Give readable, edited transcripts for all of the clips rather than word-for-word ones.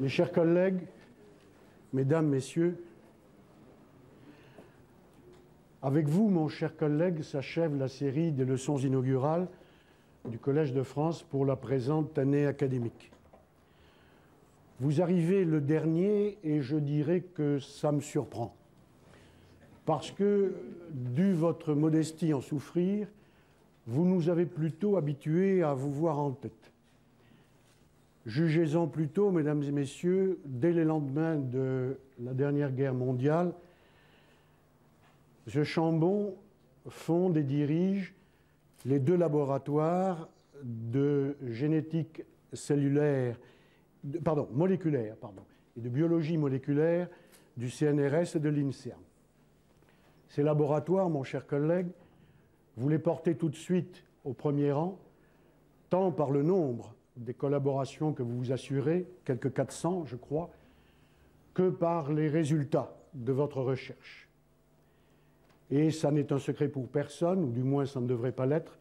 Mes chers collègues, mesdames, messieurs, avec vous, mon cher collègue, s'achève la série des leçons inaugurales du Collège de France pour la présente année académique. Vous arrivez le dernier et je dirais que ça me surprend. Parce que, dû votre modestie en souffrir, vous nous avez plutôt habitués à vous voir en tête. Jugez-en plutôt, mesdames et messieurs, dès les lendemains de la dernière guerre mondiale, M. Chambon fonde et dirige les deux laboratoires de génétique moléculaire et de biologie moléculaire du CNRS et de l'INSERM. Ces laboratoires, mon cher collègue, vous les portez tout de suite au premier rang, tant par le nombre des collaborations que vous vous assurez, quelques 400 je crois, que par les résultats de votre recherche. Et ça n'est un secret pour personne, ou du moins ça ne devrait pas l'être,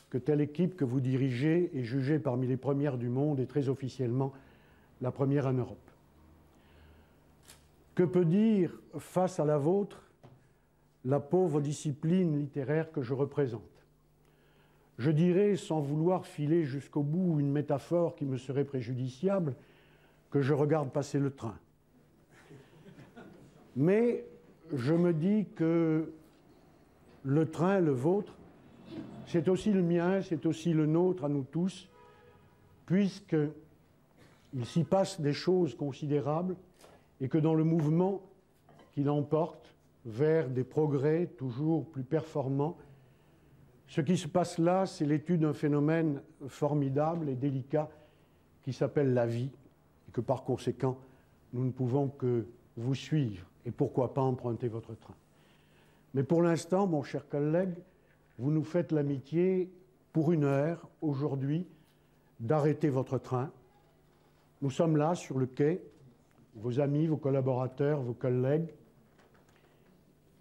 que telle équipe que vous dirigez est jugée parmi les premières du monde et très officiellement la première en Europe. Que peut dire, face à la vôtre, la pauvre discipline littéraire que je représente? Je dirais, sans vouloir filer jusqu'au bout une métaphore qui me serait préjudiciable, que je regarde passer le train. Mais je me dis que le train, le vôtre, c'est aussi le mien, c'est aussi le nôtre à nous tous, puisqu'il s'y passe des choses considérables et que dans le mouvement qui l'emporte vers des progrès toujours plus performants, ce qui se passe là, c'est l'étude d'un phénomène formidable et délicat qui s'appelle la vie, et que par conséquent, nous ne pouvons que vous suivre, et pourquoi pas emprunter votre train. Mais pour l'instant, mon cher collègue, vous nous faites l'amitié, pour une heure, aujourd'hui, d'arrêter votre train. Nous sommes là, sur le quai, vos amis, vos collaborateurs, vos collègues.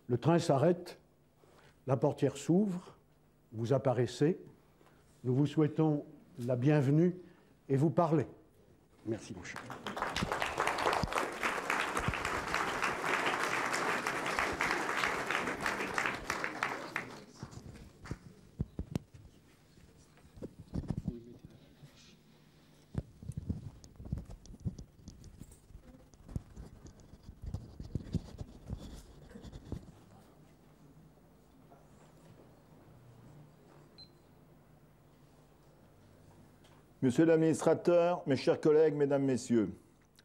Le train s'arrête, la portière s'ouvre, vous apparaissez, nous vous souhaitons la bienvenue et vous parlez. Merci, mon cher. Monsieur l'administrateur, mes chers collègues, mesdames, messieurs,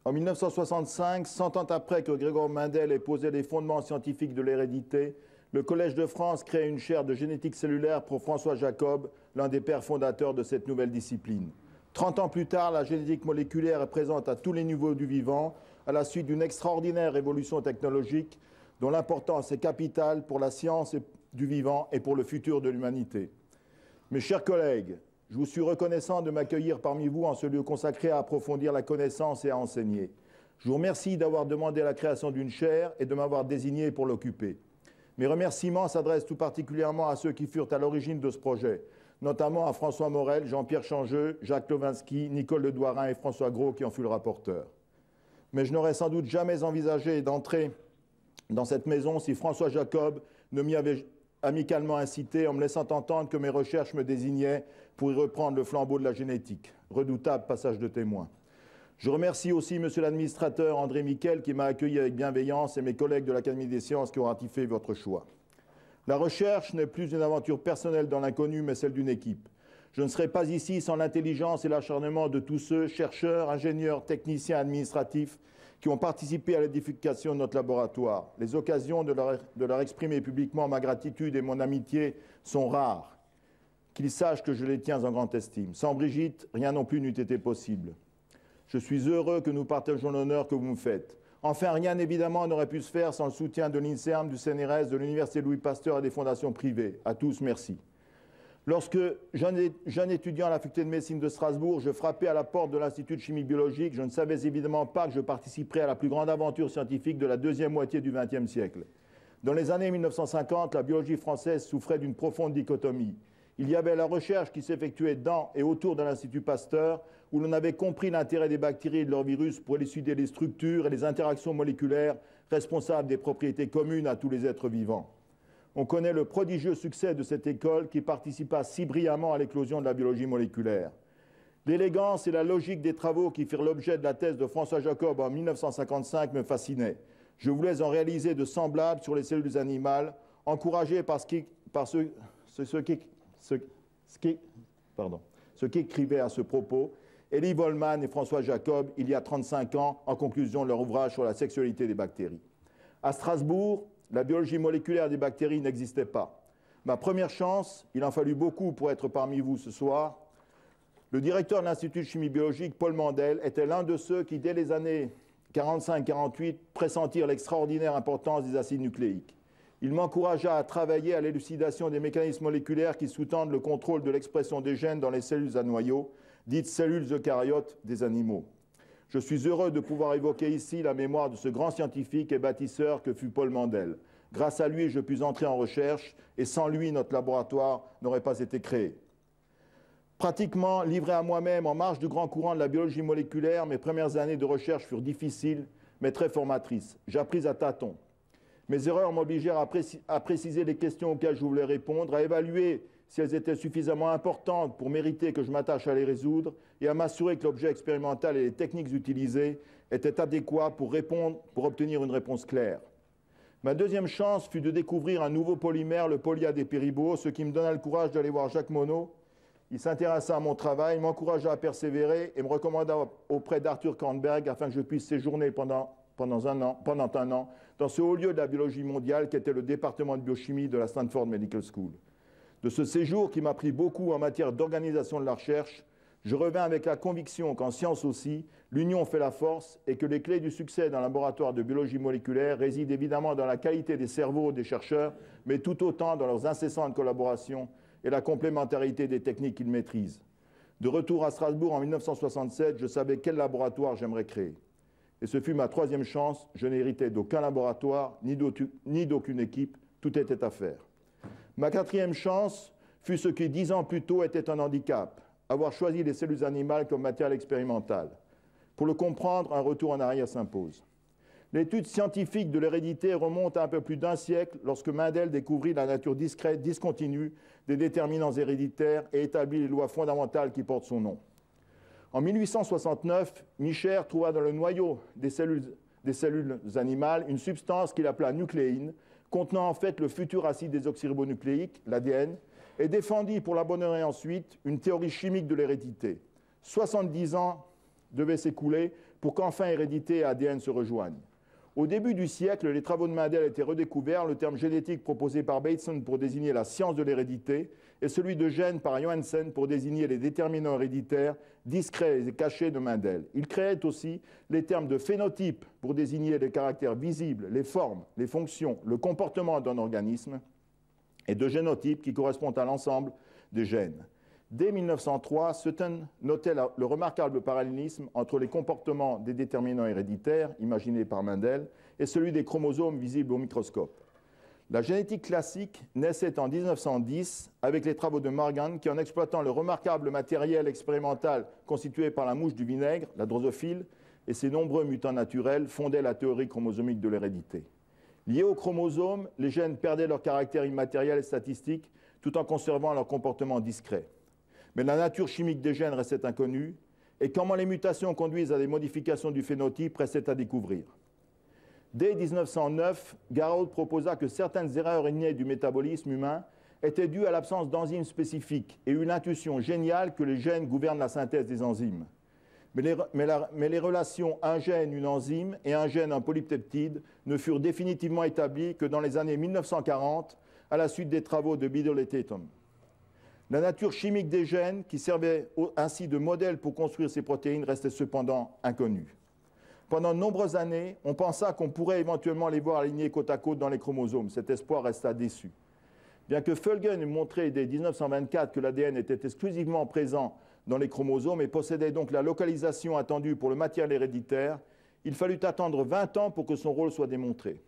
en 1965, 100 ans après que Gregor Mendel ait posé les fondements scientifiques de l'hérédité, le Collège de France crée une chaire de génétique cellulaire pour François Jacob, l'un des pères fondateurs de cette nouvelle discipline. 30 ans plus tard, la génétique moléculaire est présente à tous les niveaux du vivant, à la suite d'une extraordinaire évolution technologique dont l'importance est capitale pour la science du vivant et pour le futur de l'humanité. Mes chers collègues, je vous suis reconnaissant de m'accueillir parmi vous en ce lieu consacré à approfondir la connaissance et à enseigner. Je vous remercie d'avoir demandé la création d'une chaire et de m'avoir désigné pour l'occuper. Mes remerciements s'adressent tout particulièrement à ceux qui furent à l'origine de ce projet, notamment à François Morel, Jean-Pierre Changeux, Jacques Lovinski, Nicole Ledouarin et François Gros qui en fut le rapporteur. Mais je n'aurais sans doute jamais envisagé d'entrer dans cette maison si François Jacob ne m'y avait amicalement incité en me laissant entendre que mes recherches me désignaient pour y reprendre le flambeau de la génétique. Redoutable passage de témoin. Je remercie aussi monsieur l'administrateur André Miquel qui m'a accueilli avec bienveillance et mes collègues de l'Académie des sciences qui ont ratifié votre choix. La recherche n'est plus une aventure personnelle dans l'inconnu, mais celle d'une équipe. Je ne serai pas ici sans l'intelligence et l'acharnement de tous ceux, chercheurs, ingénieurs, techniciens, administratifs, qui ont participé à l'édification de notre laboratoire. Les occasions de leur exprimer publiquement ma gratitude et mon amitié sont rares. Qu'ils sachent que je les tiens en grande estime. Sans Brigitte, rien non plus n'eût été possible. Je suis heureux que nous partagions l'honneur que vous me faites. Enfin, rien évidemment n'aurait pu se faire sans le soutien de l'INSERM, du CNRS, de l'Université Louis Pasteur et des fondations privées. À tous, merci. Lorsque, jeune étudiant à la faculté de médecine de Strasbourg, je frappais à la porte de l'Institut de chimie biologique, je ne savais évidemment pas que je participerais à la plus grande aventure scientifique de la deuxième moitié du XXe siècle. Dans les années 1950, la biologie française souffrait d'une profonde dichotomie. Il y avait la recherche qui s'effectuait dans et autour de l'Institut Pasteur, où l'on avait compris l'intérêt des bactéries et de leurs virus pour élucider les structures et les interactions moléculaires responsables des propriétés communes à tous les êtres vivants. On connaît le prodigieux succès de cette école qui participa si brillamment à l'éclosion de la biologie moléculaire. L'élégance et la logique des travaux qui firent l'objet de la thèse de François Jacob en 1955 me fascinaient. Je voulais en réaliser de semblables sur les cellules animales, encouragé par ce qu'écrivaient à ce propos Elie Wollman et François Jacob il y a 35 ans en conclusion de leur ouvrage sur la sexualité des bactéries. À Strasbourg, la biologie moléculaire des bactéries n'existait pas. Ma première chance, il en fallut beaucoup pour être parmi vous ce soir. Le directeur de l'Institut de chimie biologique, Paul Mandel, était l'un de ceux qui, dès les années 45-48, pressentirent l'extraordinaire importance des acides nucléiques. Il m'encouragea à travailler à l'élucidation des mécanismes moléculaires qui sous-tendent le contrôle de l'expression des gènes dans les cellules à noyaux, dites cellules eucaryotes des animaux. Je suis heureux de pouvoir évoquer ici la mémoire de ce grand scientifique et bâtisseur que fut Paul Mandel. Grâce à lui, je pus entrer en recherche et sans lui, notre laboratoire n'aurait pas été créé. Pratiquement livré à moi-même en marge du grand courant de la biologie moléculaire, mes premières années de recherche furent difficiles, mais très formatrices. J'appris à tâtons. Mes erreurs m'obligèrent à préciser les questions auxquelles je voulais répondre, à évaluer si elles étaient suffisamment importantes pour mériter que je m'attache à les résoudre et à m'assurer que l'objet expérimental et les techniques utilisées étaient adéquats pour obtenir une réponse claire. Ma deuxième chance fut de découvrir un nouveau polymère, le polyadépéribo, ce qui me donna le courage d'aller voir Jacques Monod. Il s'intéressa à mon travail, m'encouragea à persévérer et me recommanda auprès d'Arthur Kornberg afin que je puisse séjourner pendant un an dans ce haut lieu de la biologie mondiale qu'était le département de biochimie de la Stanford Medical School. De ce séjour qui m'a pris beaucoup en matière d'organisation de la recherche, je revins avec la conviction qu'en science aussi, l'union fait la force et que les clés du succès d'un laboratoire de biologie moléculaire résident évidemment dans la qualité des cerveaux des chercheurs, mais tout autant dans leurs incessantes collaborations et la complémentarité des techniques qu'ils maîtrisent. De retour à Strasbourg en 1967, je savais quel laboratoire j'aimerais créer. Et ce fut ma troisième chance. Je n'héritais d'aucun laboratoire, ni d'aucune équipe. Tout était à faire. Ma quatrième chance fut ce qui, 10 ans plus tôt, était un handicap, avoir choisi les cellules animales comme matériel expérimental. Pour le comprendre, un retour en arrière s'impose. L'étude scientifique de l'hérédité remonte à un peu plus d'un siècle lorsque Mendel découvrit la nature discrète, discontinue des déterminants héréditaires et établit les lois fondamentales qui portent son nom. En 1869, Micher trouva dans le noyau des cellules animales une substance qu'il appela nucléine, contenant en fait le futur acide désoxyribonucléique, l'ADN, et défendit pour la bonne heure et ensuite une théorie chimique de l'hérédité. 70 ans devaient s'écouler pour qu'enfin hérédité et ADN se rejoignent. Au début du siècle, les travaux de Mendel étaient redécouverts, le terme génétique proposé par Bateson pour désigner la science de l'hérédité et celui de gène par Johannsen pour désigner les déterminants héréditaires discrets et cachés de Mendel. Il créait aussi les termes de phénotype pour désigner les caractères visibles, les formes, les fonctions, le comportement d'un organisme et de génotype qui correspondent à l'ensemble des gènes. Dès 1903, Sutton notait le remarquable parallélisme entre les comportements des déterminants héréditaires, imaginés par Mendel, et celui des chromosomes visibles au microscope. La génétique classique naissait en 1910 avec les travaux de Morgan qui, en exploitant le remarquable matériel expérimental constitué par la mouche du vinaigre, la drosophile, et ses nombreux mutants naturels, fondaient la théorie chromosomique de l'hérédité. Liés aux chromosomes, les gènes perdaient leur caractère immatériel et statistique tout en conservant leur comportement discret. Mais la nature chimique des gènes restait inconnue et comment les mutations conduisent à des modifications du phénotype restait à découvrir. Dès 1909, Garraud proposa que certaines erreurs innées du métabolisme humain étaient dues à l'absence d'enzymes spécifiques et une intuition géniale que les gènes gouvernent la synthèse des enzymes. Mais les relations un gène, une enzyme et un gène, un polypeptide ne furent définitivement établies que dans les années 1940 à la suite des travaux de Biddle et Tatum. La nature chimique des gènes, qui servait ainsi de modèle pour construire ces protéines, restait cependant inconnue. Pendant de nombreuses années, on pensa qu'on pourrait éventuellement les voir alignés côte à côte dans les chromosomes. Cet espoir resta déçu. Bien que Fulgen ait montré dès 1924 que l'ADN était exclusivement présent dans les chromosomes et possédait donc la localisation attendue pour le matériel héréditaire, il fallut attendre 20 ans pour que son rôle soit démontré.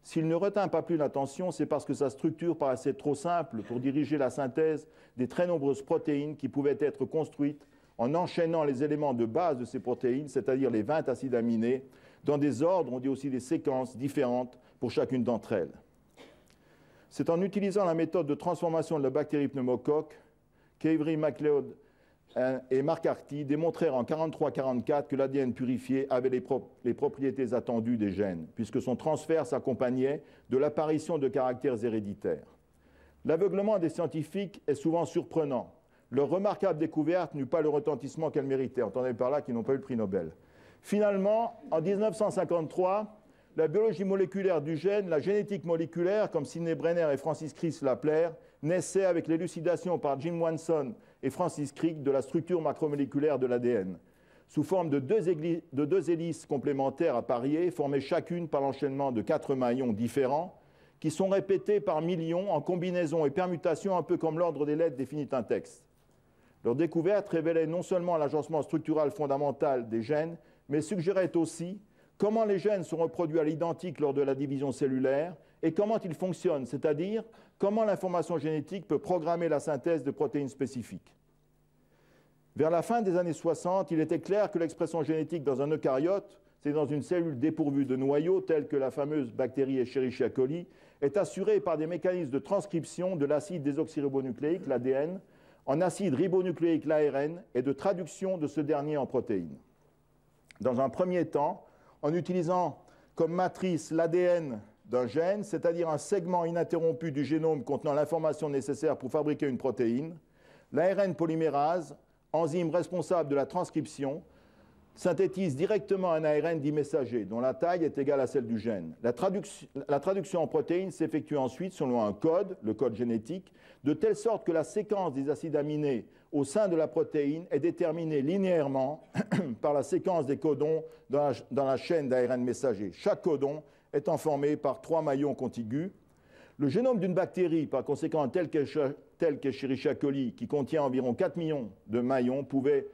S'il ne retint pas plus l'attention, c'est parce que sa structure paraissait trop simple pour diriger la synthèse des très nombreuses protéines qui pouvaient être construites en enchaînant les éléments de base de ces protéines, c'est-à-dire les 20 acides aminés, dans des ordres, on dit aussi des séquences différentes pour chacune d'entre elles. C'est en utilisant la méthode de transformation de la bactérie pneumocoque qu'Avery MacLeod et McCarthy démontrèrent en 1943-1944 que l'ADN purifié avait les propriétés attendues des gènes, puisque son transfert s'accompagnait de l'apparition de caractères héréditaires. L'aveuglement des scientifiques est souvent surprenant. Leur remarquable découverte n'eut pas le retentissement qu'elle méritait. Entendez par là qu'ils n'ont pas eu le prix Nobel. Finalement, en 1953, la biologie moléculaire du gène, la génétique moléculaire, comme Sidney Brenner et Francis Crick l'appelèrent, naissait avec l'élucidation par Jim Wanson et Francis Crick de la structure macromoléculaire de l'ADN, sous forme de deux hélices complémentaires appariées, formées chacune par l'enchaînement de 4 maillons différents, qui sont répétés par millions en combinaisons et permutations, un peu comme l'ordre des lettres définit un texte. Leur découverte révélait non seulement l'agencement structural fondamental des gènes, mais suggérait aussi comment les gènes sont reproduits à l'identique lors de la division cellulaire et comment ils fonctionnent, c'est-à-dire comment l'information génétique peut programmer la synthèse de protéines spécifiques. Vers la fin des années 60, il était clair que l'expression génétique dans un eucaryote, c'est dans une cellule dépourvue de noyau, telle que la fameuse bactérie Escherichia coli, est assurée par des mécanismes de transcription de l'acide désoxyribonucléique, l'ADN, en acide ribonucléique, l'ARN, et de traduction de ce dernier en protéines. Dans un premier temps, en utilisant comme matrice l'ADN d'un gène, c'est-à-dire un segment ininterrompu du génome contenant l'information nécessaire pour fabriquer une protéine, l'ARN polymérase, enzyme responsable de la transcription, synthétise directement un ARN dit messager, dont la taille est égale à celle du gène. La traduction en protéines s'effectue ensuite selon un code, le code génétique, de telle sorte que la séquence des acides aminés au sein de la protéine est déterminée linéairement par la séquence des codons dans la chaîne d'ARN messager. Chaque codon étant formé par 3 maillons contigus. Le génome d'une bactérie, par conséquent tel qu'Escherichia coli, qui contient environ 4 millions de maillons, pouvait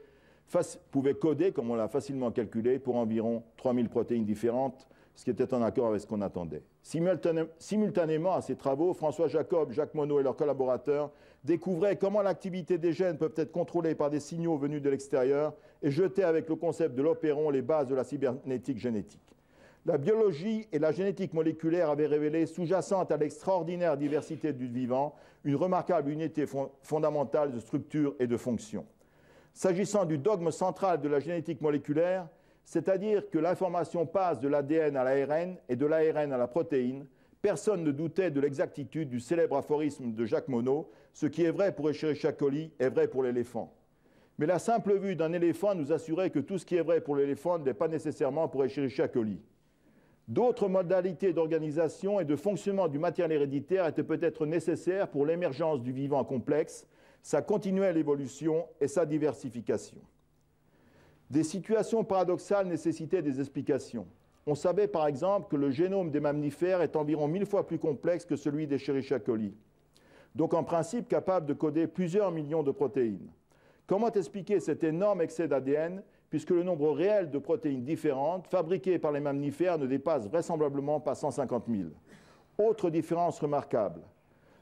coder, comme on l'a facilement calculé, pour environ 3000 protéines différentes, ce qui était en accord avec ce qu'on attendait. Simultanément à ces travaux, François Jacob, Jacques Monod et leurs collaborateurs découvraient comment l'activité des gènes peut être contrôlée par des signaux venus de l'extérieur et jetaient avec le concept de l'opéron les bases de la cybernétique génétique. La biologie et la génétique moléculaire avaient révélé, sous-jacente à l'extraordinaire diversité du vivant, une remarquable unité fondamentale de structure et de fonction. S'agissant du dogme central de la génétique moléculaire, c'est-à-dire que l'information passe de l'ADN à l'ARN et de l'ARN à la protéine, personne ne doutait de l'exactitude du célèbre aphorisme de Jacques Monod, ce qui est vrai pour Escherichia coli est vrai pour l'éléphant. Mais la simple vue d'un éléphant nous assurait que tout ce qui est vrai pour l'éléphant ne l'est pas nécessairement pour Escherichia coli. D'autres modalités d'organisation et de fonctionnement du matériel héréditaire étaient peut-être nécessaires pour l'émergence du vivant complexe, sa continuelle évolution et sa diversification. Des situations paradoxales nécessitaient des explications. On savait par exemple que le génome des mammifères est environ 1000 fois plus complexe que celui des Escherichia coli, donc en principe capable de coder plusieurs millions de protéines. Comment expliquer cet énorme excès d'ADN puisque le nombre réel de protéines différentes fabriquées par les mammifères ne dépasse vraisemblablement pas 150 000. Autre différence remarquable.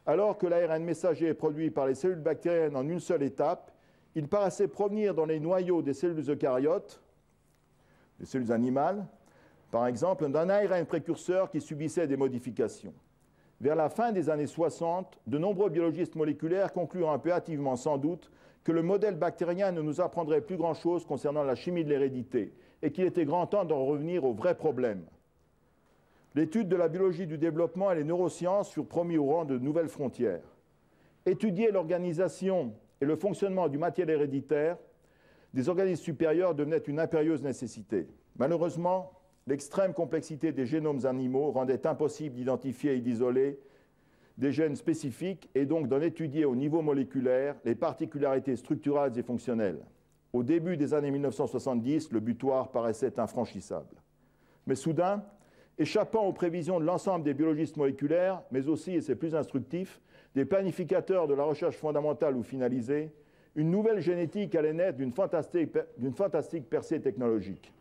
Alors que l'ARN messager est produit par les cellules bactériennes en une seule étape, il paraissait provenir dans les noyaux des cellules eucaryotes, des cellules animales, par exemple, d'un ARN précurseur qui subissait des modifications. Vers la fin des années 60, de nombreux biologistes moléculaires conclurent un peu hâtivement sans doute que le modèle bactérien ne nous apprendrait plus grand-chose concernant la chimie de l'hérédité et qu'il était grand temps d'en revenir au vrai problème. L'étude de la biologie du développement et les neurosciences furent promis au rang de nouvelles frontières. Étudier l'organisation et le fonctionnement du matériel héréditaire des organismes supérieurs devenait une impérieuse nécessité. Malheureusement, l'extrême complexité des génomes animaux rendait impossible d'identifier et d'isoler des gènes spécifiques et donc d'en étudier au niveau moléculaire les particularités structurales et fonctionnelles. Au début des années 1970, le butoir paraissait infranchissable. Mais soudain, échappant aux prévisions de l'ensemble des biologistes moléculaires, mais aussi, et c'est plus instructif, des planificateurs de la recherche fondamentale ou finalisée, une nouvelle génétique allait naître d'une fantastique percée technologique.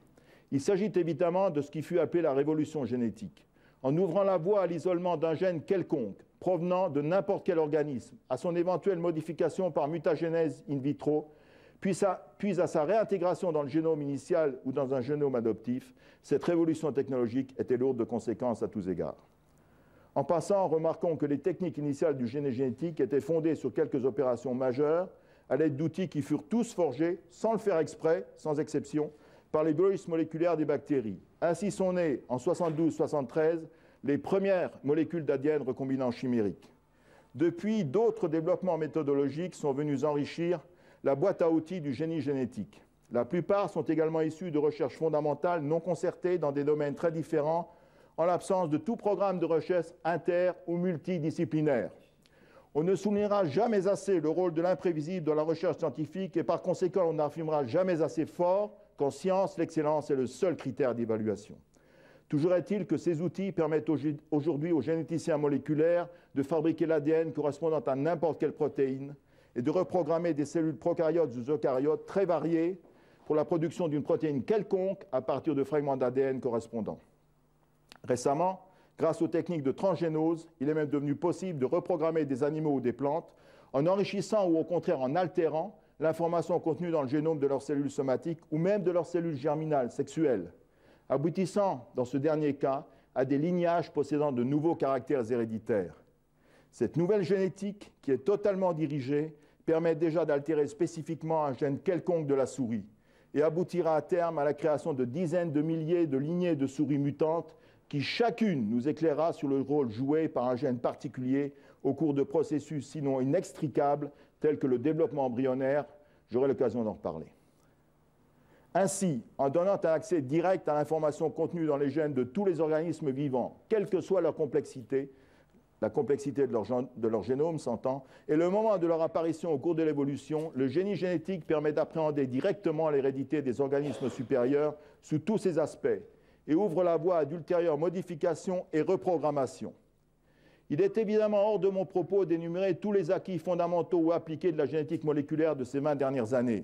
Il s'agit évidemment de ce qui fut appelé la révolution génétique. en ouvrant la voie à l'isolement d'un gène quelconque, provenant de n'importe quel organisme, à son éventuelle modification par mutagénèse in vitro, puis à sa réintégration dans le génome initial ou dans un génome adoptif, cette révolution technologique était lourde de conséquences à tous égards. En passant, remarquons que les techniques initiales du génie génétique étaient fondées sur quelques opérations majeures, à l'aide d'outils qui furent tous forgés, sans le faire exprès, sans exception, par les biologistes moléculaires des bactéries. Ainsi sont nées, en 72-73, les premières molécules d'ADN recombinant chimériques. Depuis, d'autres développements méthodologiques sont venus enrichir la boîte à outils du génie génétique. La plupart sont également issus de recherches fondamentales non concertées dans des domaines très différents, en l'absence de tout programme de recherche inter- ou multidisciplinaire. On ne soulignera jamais assez le rôle de l'imprévisible dans la recherche scientifique et par conséquent, on n'affirmera jamais assez fort qu'en science, l'excellence est le seul critère d'évaluation. Toujours est-il que ces outils permettent aujourd'hui aux généticiens moléculaires de fabriquer l'ADN correspondant à n'importe quelle protéine et de reprogrammer des cellules prokaryotes ou eucaryotes très variées pour la production d'une protéine quelconque à partir de fragments d'ADN correspondants. Récemment, grâce aux techniques de transgénose, il est même devenu possible de reprogrammer des animaux ou des plantes en enrichissant ou au contraire en altérant l'information contenue dans le génome de leurs cellules somatiques ou même de leurs cellules germinales sexuelles, aboutissant, dans ce dernier cas, à des lignages possédant de nouveaux caractères héréditaires. Cette nouvelle génétique, qui est totalement dirigée, permet déjà d'altérer spécifiquement un gène quelconque de la souris et aboutira à terme à la création de dizaines de milliers de lignées de souris mutantes qui chacune nous éclairera sur le rôle joué par un gène particulier au cours de processus sinon inextricables tels que le développement embryonnaire. J'aurai l'occasion d'en reparler. Ainsi, en donnant un accès direct à l'information contenue dans les gènes de tous les organismes vivants, quelle que soit leur complexité, la complexité de leur génome s'entend, et le moment de leur apparition au cours de l'évolution, le génie génétique permet d'appréhender directement l'hérédité des organismes supérieurs sous tous ses aspects et ouvre la voie à d'ultérieures modifications et reprogrammations. Il est évidemment hors de mon propos d'énumérer tous les acquis fondamentaux ou appliqués de la génétique moléculaire de ces 20 dernières années.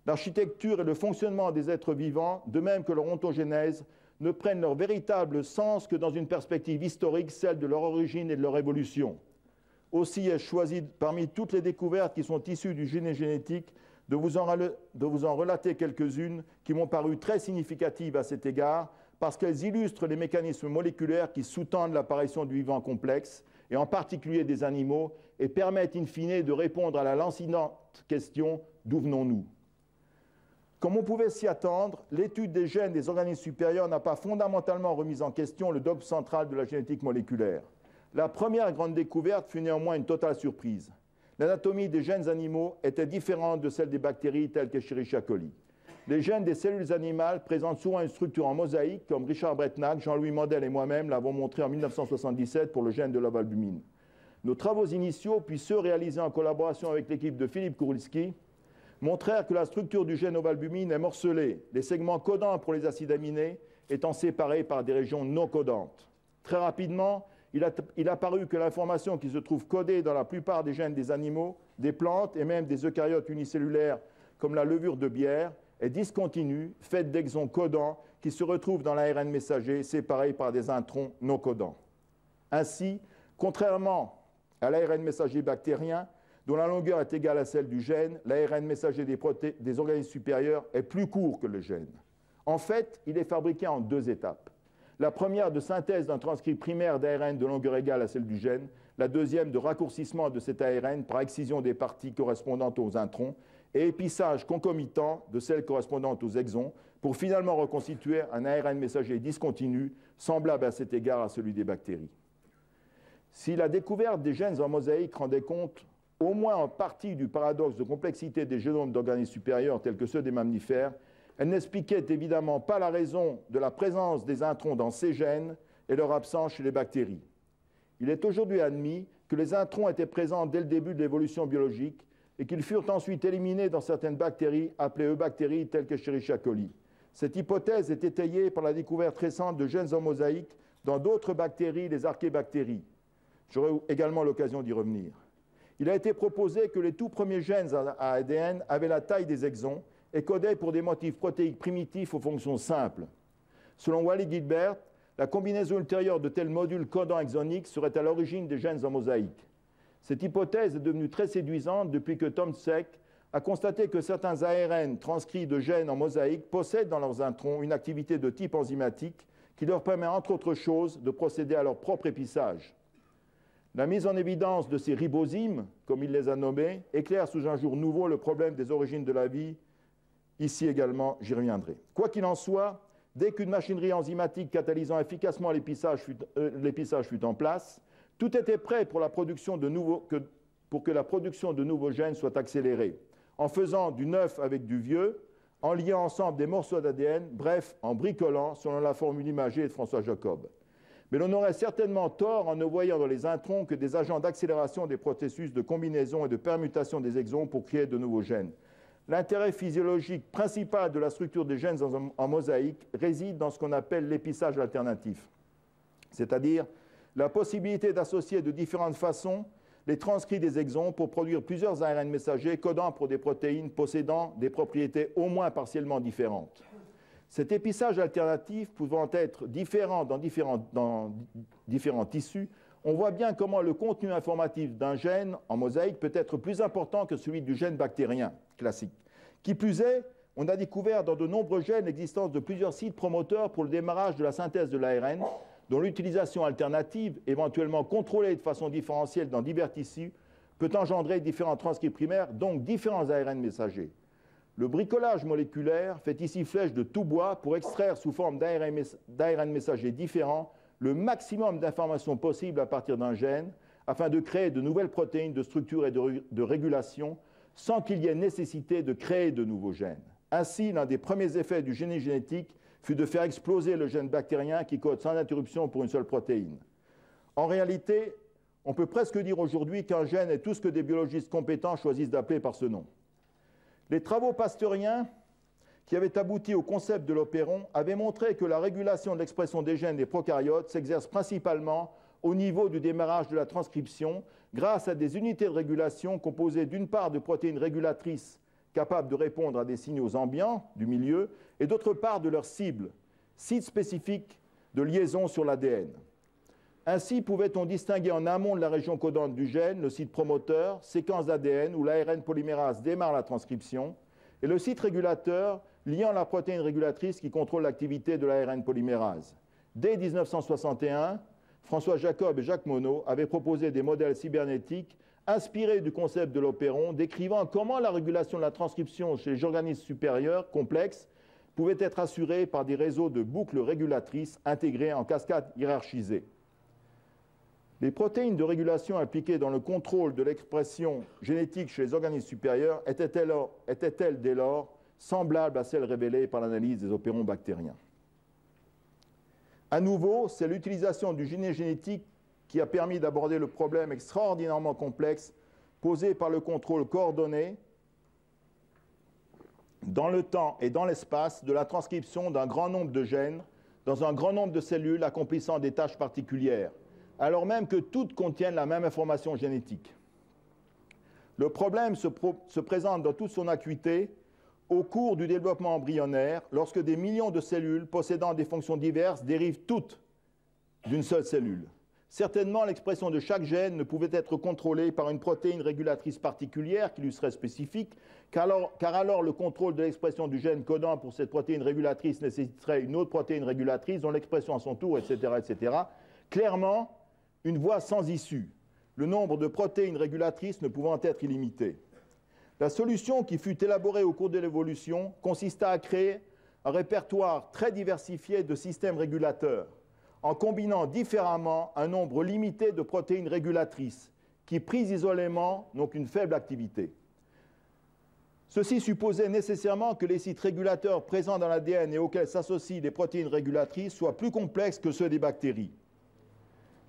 L'architecture et le fonctionnement des êtres vivants, de même que leur ontogénèse, ne prennent leur véritable sens que dans une perspective historique, celle de leur origine et de leur évolution. Aussi ai-je choisi, parmi toutes les découvertes qui sont issues du génie génétique, de vous en relater quelques-unes qui m'ont paru très significatives à cet égard, parce qu'elles illustrent les mécanismes moléculaires qui sous-tendent l'apparition du vivant complexe, et en particulier des animaux, et permettent in fine de répondre à la lancinante question « D'où venons-nous » Comme on pouvait s'y attendre, l'étude des gènes des organismes supérieurs n'a pas fondamentalement remis en question le dogme central de la génétique moléculaire. La première grande découverte fut néanmoins une totale surprise. L'anatomie des gènes animaux était différente de celle des bactéries telles qu'Escherichia coli. Les gènes des cellules animales présentent souvent une structure en mosaïque, comme Richard Breitnack, Jean-Louis Mandel et moi-même l'avons montré en 1977 pour le gène de l'ovalbumine. Nos travaux initiaux, puis ceux réalisés en collaboration avec l'équipe de Philippe Kurilski, montrèrent que la structure du gène ovalbumine est morcelée, les segments codants pour les acides aminés étant séparés par des régions non codantes. Très rapidement, il a paru que l'information qui se trouve codée dans la plupart des gènes des animaux, des plantes et même des eucaryotes unicellulaires comme la levure de bière est discontinue, faite d'exons codants qui se retrouvent dans l'ARN messager séparés par des introns non codants. Ainsi, contrairement à l'ARN messager bactérien, dont la longueur est égale à celle du gène, l'ARN messager des organismes supérieurs est plus court que le gène. En fait, il est fabriqué en deux étapes. La première de synthèse d'un transcrit primaire d'ARN de longueur égale à celle du gène, la deuxième de raccourcissement de cet ARN par excision des parties correspondantes aux introns et épissage concomitant de celles correspondantes aux exons pour finalement reconstituer un ARN messager discontinu semblable à cet égard à celui des bactéries. Si la découverte des gènes en mosaïque rendait compte au moins en partie du paradoxe de complexité des génomes d'organismes supérieurs tels que ceux des mammifères, elle n'expliquait évidemment pas la raison de la présence des introns dans ces gènes et leur absence chez les bactéries. Il est aujourd'hui admis que les introns étaient présents dès le début de l'évolution biologique et qu'ils furent ensuite éliminés dans certaines bactéries appelées eubactéries telles qu'Escherichia coli. Cette hypothèse est étayée par la découverte récente de gènes en mosaïque dans d'autres bactéries, les archébactéries. J'aurai également l'occasion d'y revenir. Il a été proposé que les tout premiers gènes à ADN avaient la taille des exons et codaient pour des motifs protéiques primitifs aux fonctions simples. Selon Wally Gilbert, la combinaison ultérieure de tels modules codants exoniques serait à l'origine des gènes en mosaïque. Cette hypothèse est devenue très séduisante depuis que Tomczek a constaté que certains ARN transcrits de gènes en mosaïque possèdent dans leurs introns une activité de type enzymatique qui leur permet, entre autres choses, de procéder à leur propre épissage. La mise en évidence de ces ribozymes, comme il les a nommés, éclaire sous un jour nouveau le problème des origines de la vie. Ici également, j'y reviendrai. Quoi qu'il en soit, dès qu'une machinerie enzymatique catalysant efficacement l'épissage fut en place, tout était prêt pour que la production de nouveaux gènes soit accélérée, en faisant du neuf avec du vieux, en liant ensemble des morceaux d'ADN, bref, en bricolant, selon la formule imagée de François Jacob. Mais l'on aurait certainement tort en ne voyant dans les introns que des agents d'accélération des processus de combinaison et de permutation des exons pour créer de nouveaux gènes. L'intérêt physiologique principal de la structure des gènes en mosaïque réside dans ce qu'on appelle l'épissage alternatif, c'est-à-dire la possibilité d'associer de différentes façons les transcrits des exons pour produire plusieurs ARN messagers codant pour des protéines possédant des propriétés au moins partiellement différentes. Cet épissage alternatif pouvant être différent dans différents tissus, on voit bien comment le contenu informatif d'un gène en mosaïque peut être plus important que celui du gène bactérien classique. Qui plus est, on a découvert dans de nombreux gènes l'existence de plusieurs sites promoteurs pour le démarrage de la synthèse de l'ARN, dont l'utilisation alternative, éventuellement contrôlée de façon différentielle dans divers tissus, peut engendrer différents transcrits primaires, donc différents ARN messagers. Le bricolage moléculaire fait ici flèche de tout bois pour extraire sous forme d'ARN messagers différents le maximum d'informations possibles à partir d'un gène, afin de créer de nouvelles protéines de structure et de régulation, sans qu'il y ait nécessité de créer de nouveaux gènes. Ainsi, l'un des premiers effets du génie génétique fut de faire exploser le gène bactérien qui code sans interruption pour une seule protéine. En réalité, on peut presque dire aujourd'hui qu'un gène est tout ce que des biologistes compétents choisissent d'appeler par ce nom. Les travaux pasteuriens qui avaient abouti au concept de l'opéron avaient montré que la régulation de l'expression des gènes des prokaryotes s'exerce principalement au niveau du démarrage de la transcription grâce à des unités de régulation composées d'une part de protéines régulatrices capables de répondre à des signaux ambiants du milieu et d'autre part de leurs cibles, sites spécifiques de liaison sur l'ADN. Ainsi pouvait-on distinguer en amont de la région codante du gène le site promoteur, séquence d'ADN où l'ARN polymérase démarre la transcription, et le site régulateur liant la protéine régulatrice qui contrôle l'activité de l'ARN polymérase. Dès 1961, François Jacob et Jacques Monod avaient proposé des modèles cybernétiques inspirés du concept de l'opéron, décrivant comment la régulation de la transcription chez les organismes supérieurs complexes pouvait être assurée par des réseaux de boucles régulatrices intégrées en cascade hiérarchisée. Les protéines de régulation impliquées dans le contrôle de l'expression génétique chez les organismes supérieurs étaient-elles dès lors semblables à celles révélées par l'analyse des opérons bactériens? À nouveau, c'est l'utilisation du génie génétique qui a permis d'aborder le problème extraordinairement complexe posé par le contrôle coordonné dans le temps et dans l'espace de la transcription d'un grand nombre de gènes dans un grand nombre de cellules accomplissant des tâches particulières, alors même que toutes contiennent la même information génétique. Le problème se présente dans toute son acuité au cours du développement embryonnaire, lorsque des millions de cellules possédant des fonctions diverses dérivent toutes d'une seule cellule. Certainement, l'expression de chaque gène ne pouvait être contrôlée par une protéine régulatrice particulière qui lui serait spécifique, car alors le contrôle de l'expression du gène codant pour cette protéine régulatrice nécessiterait une autre protéine régulatrice dont l'expression à son tour, etc., etc. Clairement, une voie sans issue, le nombre de protéines régulatrices ne pouvant être illimité. La solution qui fut élaborée au cours de l'évolution consista à créer un répertoire très diversifié de systèmes régulateurs, en combinant différemment un nombre limité de protéines régulatrices qui, prises isolément, n'ont qu'une faible activité. Ceci supposait nécessairement que les sites régulateurs présents dans l'ADN et auxquels s'associent les protéines régulatrices soient plus complexes que ceux des bactéries.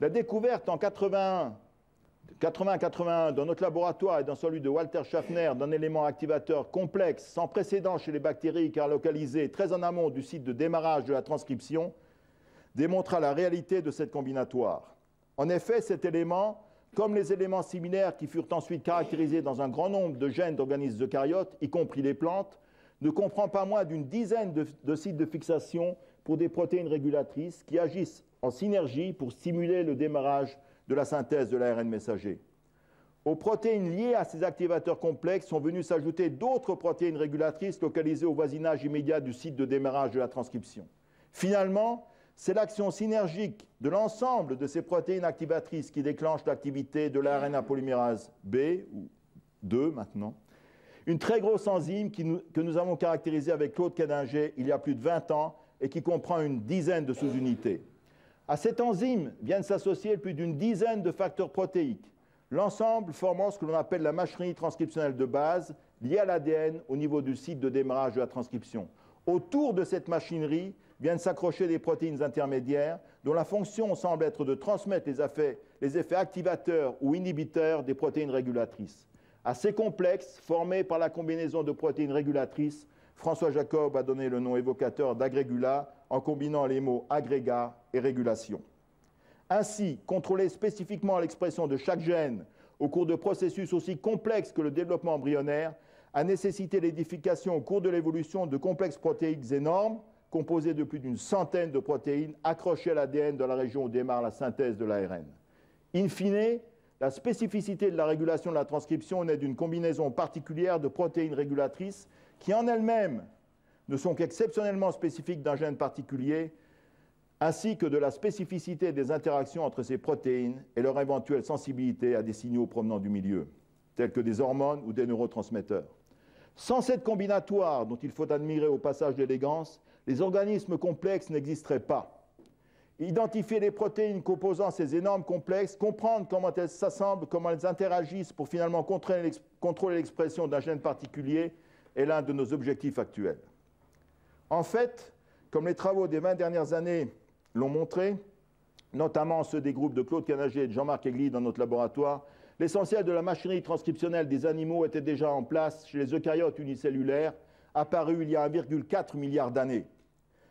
La découverte en 80-81 dans notre laboratoire et dans celui de Walter Schaffner d'un élément activateur complexe sans précédent chez les bactéries car localisé très en amont du site de démarrage de la transcription démontra la réalité de cette combinatoire. En effet, cet élément, comme les éléments similaires qui furent ensuite caractérisés dans un grand nombre de gènes d'organismes eucaryotes, y compris les plantes, ne comprend pas moins d'une dizaine de sites de fixation pour des protéines régulatrices qui agissent en synergie pour stimuler le démarrage de la synthèse de l'ARN messager. Aux protéines liées à ces activateurs complexes sont venues s'ajouter d'autres protéines régulatrices localisées au voisinage immédiat du site de démarrage de la transcription. Finalement, c'est l'action synergique de l'ensemble de ces protéines activatrices qui déclenche l'activité de l'ARN polymérase B, ou 2 maintenant, une très grosse enzyme que nous avons caractérisée avec Claude Kédinger il y a plus de 20 ans et qui comprend une dizaine de sous-unités. À cette enzyme viennent s'associer plus d'une dizaine de facteurs protéiques, l'ensemble formant ce que l'on appelle la machinerie transcriptionnelle de base liée à l'ADN au niveau du site de démarrage de la transcription. Autour de cette machinerie viennent s'accrocher des protéines intermédiaires dont la fonction semble être de transmettre les effets activateurs ou inhibiteurs des protéines régulatrices. À ces complexes, formés par la combinaison de protéines régulatrices, François Jacob a donné le nom évocateur d'agrégula en combinant les mots agrégat et régulation. Ainsi, contrôler spécifiquement l'expression de chaque gène au cours de processus aussi complexes que le développement embryonnaire a nécessité l'édification au cours de l'évolution de complexes protéiques énormes, composés de plus d'une centaine de protéines accrochées à l'ADN dans la région où démarre la synthèse de l'ARN. In fine, la spécificité de la régulation de la transcription naît d'une combinaison particulière de protéines régulatrices qui en elles-mêmes ne sont qu'exceptionnellement spécifiques d'un gène particulier, ainsi que de la spécificité des interactions entre ces protéines et leur éventuelle sensibilité à des signaux provenant du milieu, tels que des hormones ou des neurotransmetteurs. Sans cette combinatoire, dont il faut admirer au passage l'élégance, les organismes complexes n'existeraient pas. Identifier les protéines composant ces énormes complexes, comprendre comment elles s'assemblent, comment elles interagissent pour finalement contrôler l'expression d'un gène particulier est l'un de nos objectifs actuels. En fait, comme les travaux des 20 dernières années l'ont montré, notamment ceux des groupes de Claude Kédinger et de Jean-Marc Egli dans notre laboratoire, l'essentiel de la machinerie transcriptionnelle des animaux était déjà en place chez les eucaryotes unicellulaires, apparus il y a 1,4 milliard d'années.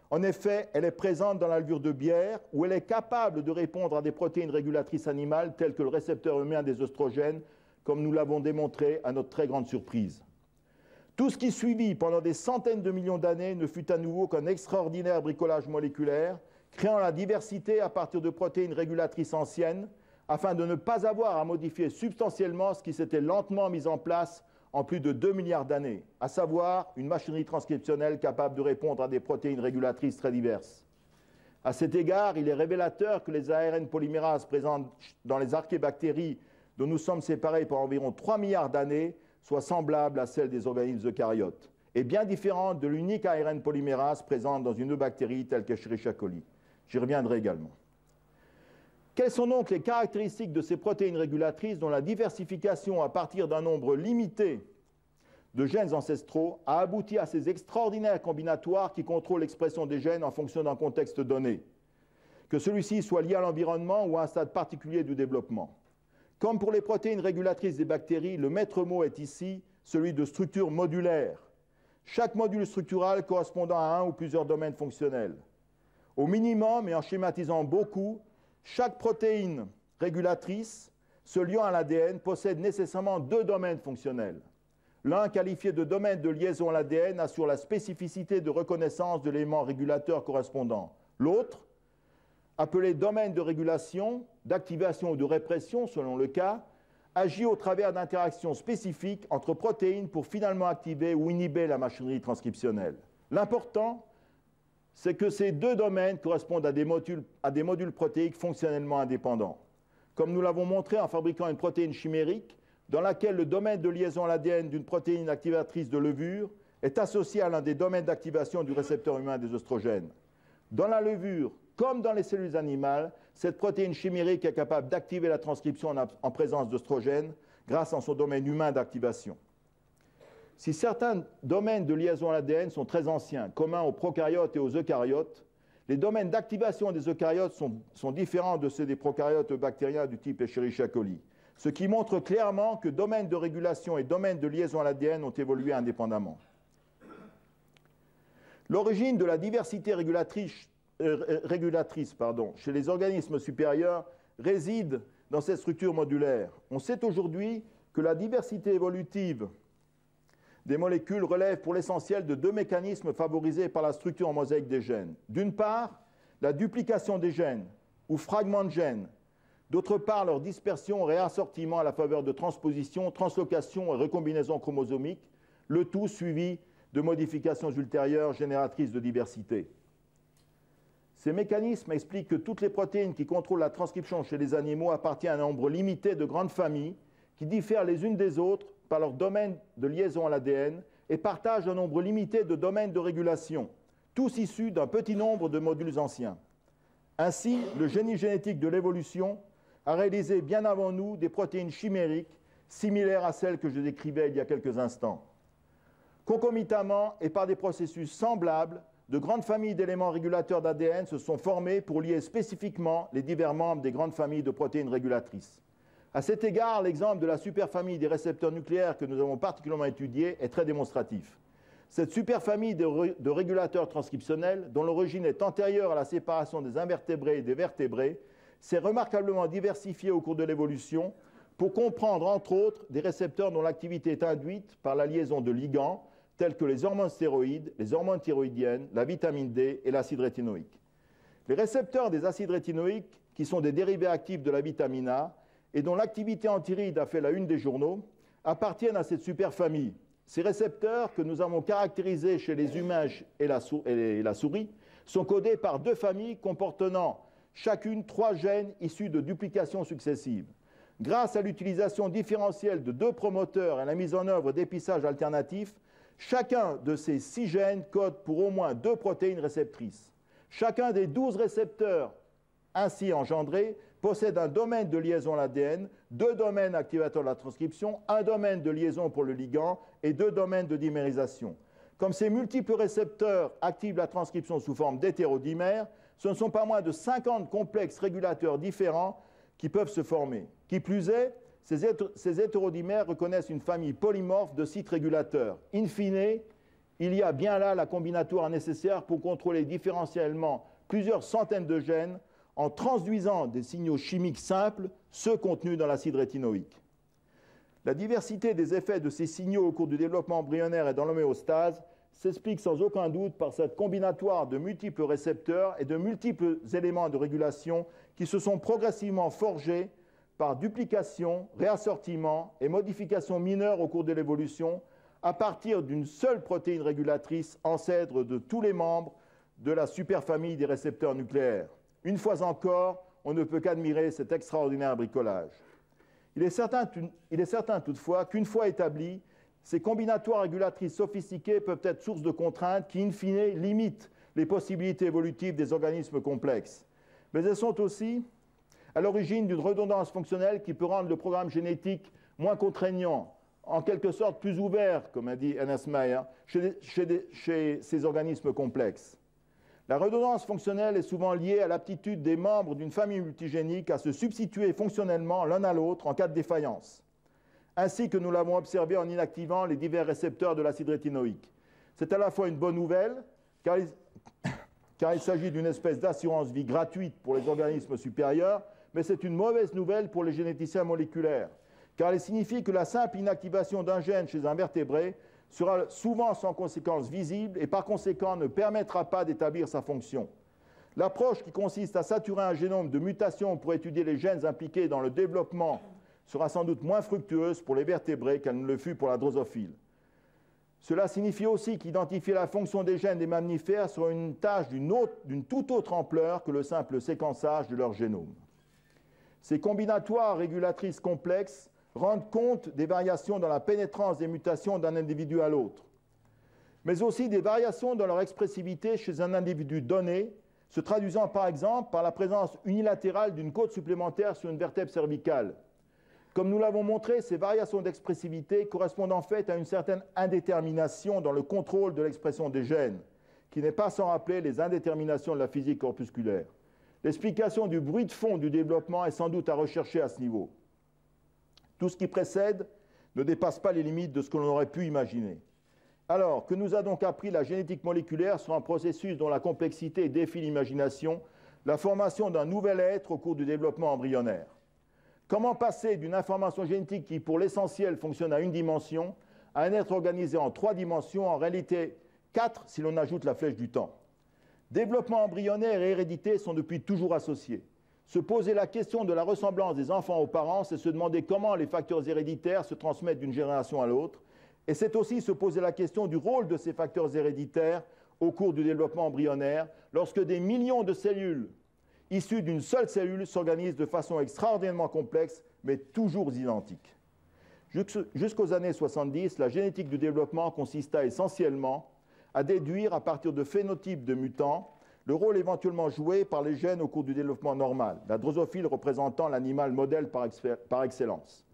En effet, elle est présente dans la levure de bière, où elle est capable de répondre à des protéines régulatrices animales telles que le récepteur humain des œstrogènes, comme nous l'avons démontré à notre très grande surprise. Tout ce qui suivit pendant des centaines de millions d'années ne fut à nouveau qu'un extraordinaire bricolage moléculaire, créant la diversité à partir de protéines régulatrices anciennes, afin de ne pas avoir à modifier substantiellement ce qui s'était lentement mis en place en plus de 2 milliards d'années, à savoir une machinerie transcriptionnelle capable de répondre à des protéines régulatrices très diverses. À cet égard, il est révélateur que les ARN polymérases présentes dans les archébactéries dont nous sommes séparés par environ 3 milliards d'années soient semblables à celles des organismes eucaryotes, et bien différentes de l'unique ARN polymérase présente dans une bactérie telle qu'Escherichia coli. J'y reviendrai également. Quelles sont donc les caractéristiques de ces protéines régulatrices dont la diversification à partir d'un nombre limité de gènes ancestraux a abouti à ces extraordinaires combinatoires qui contrôlent l'expression des gènes en fonction d'un contexte donné, que celui-ci soit lié à l'environnement ou à un stade particulier du développement. Comme pour les protéines régulatrices des bactéries, le maître mot est ici celui de structure modulaire, chaque module structural correspondant à un ou plusieurs domaines fonctionnels. Au minimum, et en schématisant beaucoup, chaque protéine régulatrice se liant à l'ADN possède nécessairement 2 domaines fonctionnels. L'un, qualifié de domaine de liaison à l'ADN, assure la spécificité de reconnaissance de l'élément régulateur correspondant. L'autre, appelé domaine de régulation, d'activation ou de répression selon le cas, agit au travers d'interactions spécifiques entre protéines pour finalement activer ou inhiber la machinerie transcriptionnelle. L'important, c'est que ces 2 domaines correspondent à des modules protéiques fonctionnellement indépendants. Comme nous l'avons montré en fabriquant une protéine chimérique, dans laquelle le domaine de liaison à l'ADN d'une protéine activatrice de levure est associé à l'un des domaines d'activation du récepteur humain des œstrogènes. Dans la levure, comme dans les cellules animales, cette protéine chimérique est capable d'activer la transcription en présence d'œstrogènes grâce à son domaine humain d'activation. Si certains domaines de liaison à l'ADN sont très anciens, communs aux prokaryotes et aux eucaryotes, les domaines d'activation des eucaryotes sont différents de ceux des prokaryotes bactériens du type Escherichia coli, ce qui montre clairement que domaines de régulation et domaines de liaison à l'ADN ont évolué indépendamment. L'origine de la diversité régulatrice chez les organismes supérieurs réside dans cette structure modulaire. On sait aujourd'hui que la diversité évolutive des molécules relèvent pour l'essentiel de deux mécanismes favorisés par la structure en mosaïque des gènes. D'une part, la duplication des gènes, ou fragments de gènes. D'autre part, leur dispersion, réassortiment à la faveur de transposition, translocation et recombinaison chromosomique, le tout suivi de modifications ultérieures génératrices de diversité. Ces mécanismes expliquent que toutes les protéines qui contrôlent la transcription chez les animaux appartiennent à un nombre limité de grandes familles qui diffèrent les unes des autres par leur domaine de liaison à l'ADN et partagent un nombre limité de domaines de régulation, tous issus d'un petit nombre de modules anciens. Ainsi, le génie génétique de l'évolution a réalisé bien avant nous des protéines chimériques similaires à celles que je décrivais il y a quelques instants. Concomitamment et par des processus semblables, de grandes familles d'éléments régulateurs d'ADN se sont formées pour lier spécifiquement les divers membres des grandes familles de protéines régulatrices. À cet égard, l'exemple de la superfamille des récepteurs nucléaires que nous avons particulièrement étudié est très démonstratif. Cette superfamille de régulateurs transcriptionnels, dont l'origine est antérieure à la séparation des invertébrés et des vertébrés, s'est remarquablement diversifiée au cours de l'évolution pour comprendre, entre autres, des récepteurs dont l'activité est induite par la liaison de ligands, tels que les hormones stéroïdes, les hormones thyroïdiennes, la vitamine D et l'acide rétinoïque. Les récepteurs des acides rétinoïques, qui sont des dérivés actifs de la vitamine A, et dont l'activité antiriide a fait la une des journaux, appartiennent à cette superfamille. Ces récepteurs, que nous avons caractérisés chez les humains et la souris, sont codés par deux familles comportant chacune 3 gènes issus de duplications successives. Grâce à l'utilisation différentielle de 2 promoteurs et à la mise en œuvre d'épissages alternatifs, chacun de ces 6 gènes code pour au moins 2 protéines réceptrices. Chacun des 12 récepteurs ainsi engendrés possède un domaine de liaison à l'ADN, 2 domaines activateurs de la transcription, 1 domaine de liaison pour le ligand et 2 domaines de dimérisation. Comme ces multiples récepteurs activent la transcription sous forme d'hétérodimères, ce ne sont pas moins de 50 complexes régulateurs différents qui peuvent se former. Qui plus est, ces hétérodimères reconnaissent une famille polymorphe de sites régulateurs. In fine, il y a bien là la combinatoire nécessaire pour contrôler différentiellement plusieurs centaines de gènes en transduisant des signaux chimiques simples, ceux contenus dans l'acide rétinoïque. La diversité des effets de ces signaux au cours du développement embryonnaire et dans l'homéostase s'explique sans aucun doute par cette combinatoire de multiples récepteurs et de multiples éléments de régulation qui se sont progressivement forgés par duplication, réassortiment et modification mineure au cours de l'évolution à partir d'une seule protéine régulatrice ancêtre de tous les membres de la superfamille des récepteurs nucléaires. Une fois encore, on ne peut qu'admirer cet extraordinaire bricolage. Il est certain toutefois qu'une fois établies, ces combinatoires régulatrices sophistiquées peuvent être source de contraintes qui, in fine, limitent les possibilités évolutives des organismes complexes. Mais elles sont aussi à l'origine d'une redondance fonctionnelle qui peut rendre le programme génétique moins contraignant, en quelque sorte plus ouvert, comme a dit Ernest Mayr, chez ces organismes complexes. La redondance fonctionnelle est souvent liée à l'aptitude des membres d'une famille multigénique à se substituer fonctionnellement l'un à l'autre en cas de défaillance, ainsi que nous l'avons observé en inactivant les divers récepteurs de l'acide rétinoïque. C'est à la fois une bonne nouvelle, car il s'agit d'une espèce d'assurance vie gratuite pour les organismes supérieurs, mais c'est une mauvaise nouvelle pour les généticiens moléculaires, car elle signifie que la simple inactivation d'un gène chez un vertébré sera souvent sans conséquence visible et par conséquent ne permettra pas d'établir sa fonction. L'approche qui consiste à saturer un génome de mutations pour étudier les gènes impliqués dans le développement sera sans doute moins fructueuse pour les vertébrés qu'elle ne le fut pour la drosophile. Cela signifie aussi qu'identifier la fonction des gènes des mammifères sera une tâche d'une toute autre ampleur que le simple séquençage de leur génome. Ces combinatoires régulatrices complexes rendent compte des variations dans la pénétrance des mutations d'un individu à l'autre, mais aussi des variations dans leur expressivité chez un individu donné, se traduisant par exemple par la présence unilatérale d'une côte supplémentaire sur une vertèbre cervicale. Comme nous l'avons montré, ces variations d'expressivité correspondent en fait à une certaine indétermination dans le contrôle de l'expression des gènes, qui n'est pas sans rappeler les indéterminations de la physique corpusculaire. L'explication du bruit de fond du développement est sans doute à rechercher à ce niveau. Tout ce qui précède ne dépasse pas les limites de ce que l'on aurait pu imaginer. Alors, que nous a donc appris la génétique moléculaire sur un processus dont la complexité défie l'imagination, la formation d'un nouvel être au cours du développement embryonnaire? Comment passer d'une information génétique qui, pour l'essentiel, fonctionne à une dimension, à un être organisé en 3 dimensions, en réalité 4 si l'on ajoute la flèche du temps. Développement embryonnaire et hérédité sont depuis toujours associés. Se poser la question de la ressemblance des enfants aux parents, c'est se demander comment les facteurs héréditaires se transmettent d'une génération à l'autre. Et c'est aussi se poser la question du rôle de ces facteurs héréditaires au cours du développement embryonnaire, lorsque des millions de cellules issues d'une seule cellule s'organisent de façon extraordinairement complexe, mais toujours identiques. Jusqu'aux années 70, la génétique du développement consista essentiellement à déduire, à partir de phénotypes de mutants, le rôle éventuellement joué par les gènes au cours du développement normal, la drosophile représentant l'animal modèle par excellence.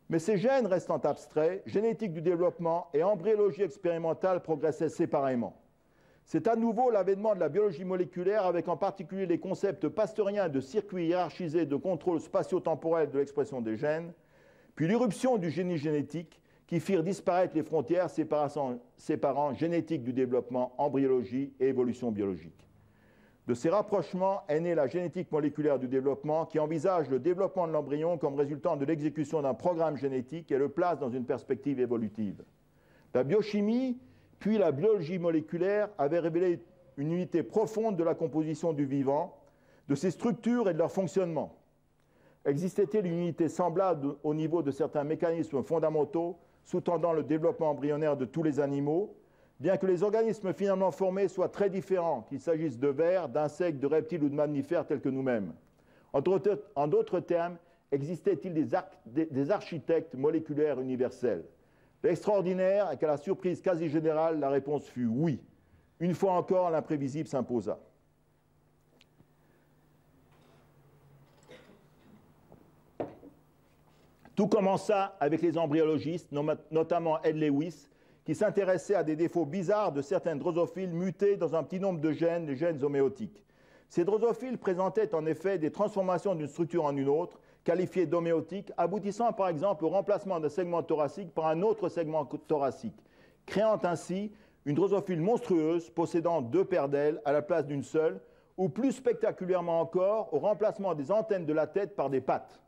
Mais ces gènes restant abstraits, génétique du développement et embryologie expérimentale progressaient séparément. C'est à nouveau l'avènement de la biologie moléculaire, avec en particulier les concepts pasteuriens de circuits hiérarchisés de contrôle spatio-temporel de l'expression des gènes, puis l'irruption du génie génétique, qui firent disparaître les frontières séparant génétique du développement, embryologie et évolution biologique. De ces rapprochements est née la génétique moléculaire du développement, qui envisage le développement de l'embryon comme résultant de l'exécution d'un programme génétique et le place dans une perspective évolutive. La biochimie, puis la biologie moléculaire, avaient révélé une unité profonde de la composition du vivant, de ses structures et de leur fonctionnement. Existait-il une unité semblable au niveau de certains mécanismes fondamentaux sous-tendant le développement embryonnaire de tous les animaux, bien que les organismes finalement formés soient très différents, qu'il s'agisse de vers, d'insectes, de reptiles ou de mammifères tels que nous-mêmes. En d'autres termes, existait-il des architectes moléculaires universels? L'extraordinaire est qu'à la surprise quasi générale, la réponse fut oui. Une fois encore, l'imprévisible s'imposa. Tout commença avec les embryologistes, notamment Ed Lewis, qui s'intéressait à des défauts bizarres de certaines drosophiles mutées dans un petit nombre de gènes, les gènes homéotiques. Ces drosophiles présentaient en effet des transformations d'une structure en une autre, qualifiées d'homéotiques, aboutissant par exemple au remplacement d'un segment thoracique par un autre segment thoracique, créant ainsi une drosophile monstrueuse possédant 2 paires d'ailes à la place d'une seule, ou plus spectaculairement encore, au remplacement des antennes de la tête par des pattes.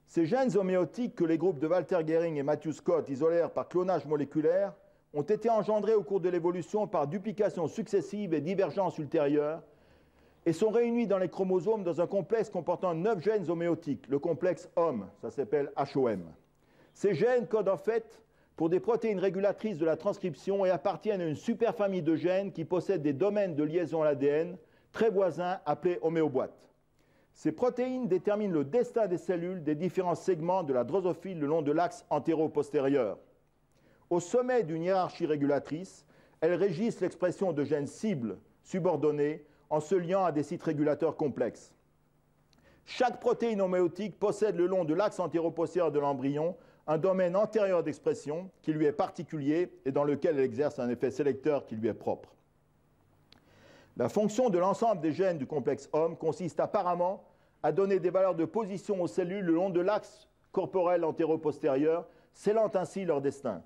Ces gènes homéotiques que les groupes de Walter Gehring et Matthew Scott isolèrent par clonage moléculaire ont été engendrés au cours de l'évolution par duplications successives et divergences ultérieures et sont réunis dans les chromosomes dans un complexe comportant 9 gènes homéotiques, le complexe HOM, ça s'appelle HOM. Ces gènes codent en fait pour des protéines régulatrices de la transcription et appartiennent à une superfamille de gènes qui possèdent des domaines de liaison à l'ADN très voisins appelés homéoboîtes. Ces protéines déterminent le destin des cellules des différents segments de la drosophile le long de l'axe antéro-postérieur. Au sommet d'une hiérarchie régulatrice, elles régissent l'expression de gènes cibles subordonnés en se liant à des sites régulateurs complexes. Chaque protéine homéotique possède le long de l'axe antéro-postérieur de l'embryon un domaine antérieur d'expression qui lui est particulier et dans lequel elle exerce un effet sélecteur qui lui est propre. La fonction de l'ensemble des gènes du complexe HOM consiste apparemment à donner des valeurs de position aux cellules le long de l'axe corporel antéro-postérieur, scellant ainsi leur destin.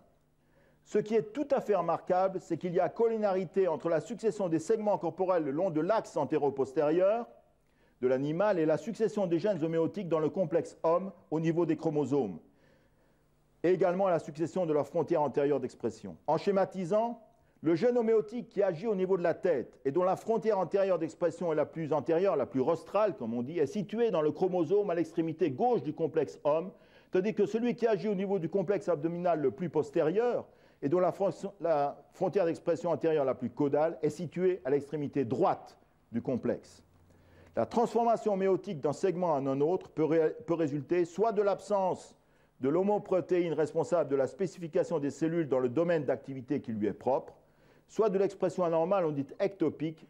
Ce qui est tout à fait remarquable, c'est qu'il y a collinarité entre la succession des segments corporels le long de l'axe antéro-postérieur de l'animal et la succession des gènes homéotiques dans le complexe HOM au niveau des chromosomes, et également la succession de leur frontière antérieure d'expression. En schématisant, le gène homéotique qui agit au niveau de la tête et dont la frontière antérieure d'expression est la plus antérieure, la plus rostrale, comme on dit, est situé dans le chromosome à l'extrémité gauche du complexe HOM, tandis que celui qui agit au niveau du complexe abdominal le plus postérieur et dont la frontière d'expression antérieure la plus caudale est située à l'extrémité droite du complexe. La transformation homéotique d'un segment en un autre peut résulter soit de l'absence de l'homoprotéine responsable de la spécification des cellules dans le domaine d'activité qui lui est propre, soit de l'expression anormale, on dit ectopique,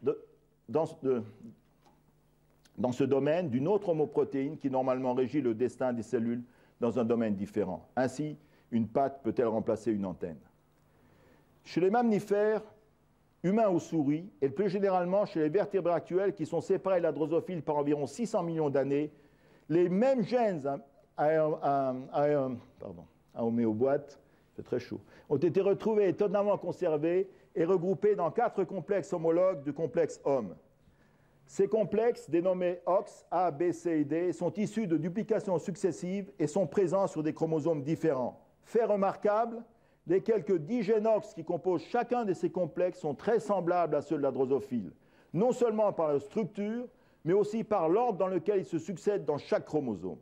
dans ce domaine d'une autre homoprotéine qui normalement régit le destin des cellules dans un domaine différent. Ainsi, une patte peut-elle remplacer une antenne. Chez les mammifères, humains ou souris, et plus généralement chez les vertébrés actuels qui sont séparés de la drosophile par environ 600 millions d'années, les mêmes gènes à homéoboîte, c'est très chaud, ont été retrouvés étonnamment conservés et regroupés dans 4 complexes homologues du complexe HOM. Ces complexes, dénommés OX, A, B, C et D, sont issus de duplications successives et sont présents sur des chromosomes différents. Fait remarquable, Les quelques 10 gènes OX qui composent chacun de ces complexes sont très semblables à ceux de la drosophile, non seulement par leur structure, mais aussi par l'ordre dans lequel ils se succèdent dans chaque chromosome.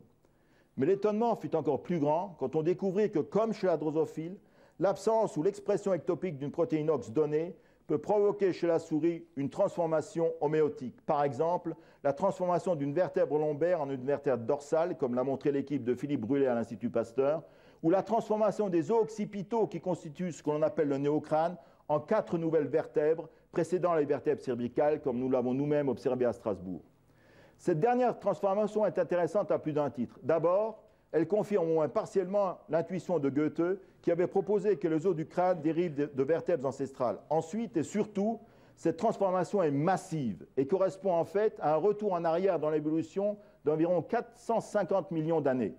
Mais l'étonnement fut encore plus grand quand on découvrit que, comme chez la drosophile, l'absence ou l'expression ectopique d'une protéine OX donnée peut provoquer chez la souris une transformation homéotique. Par exemple, la transformation d'une vertèbre lombaire en une vertèbre dorsale, comme l'a montré l'équipe de Philippe Brûlé à l'Institut Pasteur, ou la transformation des os occipitaux qui constituent ce que l'on appelle le néocrâne en 4 nouvelles vertèbres précédant les vertèbres cervicales, comme nous l'avons nous-mêmes observé à Strasbourg. Cette dernière transformation est intéressante à plus d'un titre. D'abord, elle confirme au moins partiellement l'intuition de Goethe, qui avait proposé que les os du crâne dérivent de vertèbres ancestrales. Ensuite, et surtout, cette transformation est massive et correspond en fait à un retour en arrière dans l'évolution d'environ 450 millions d'années.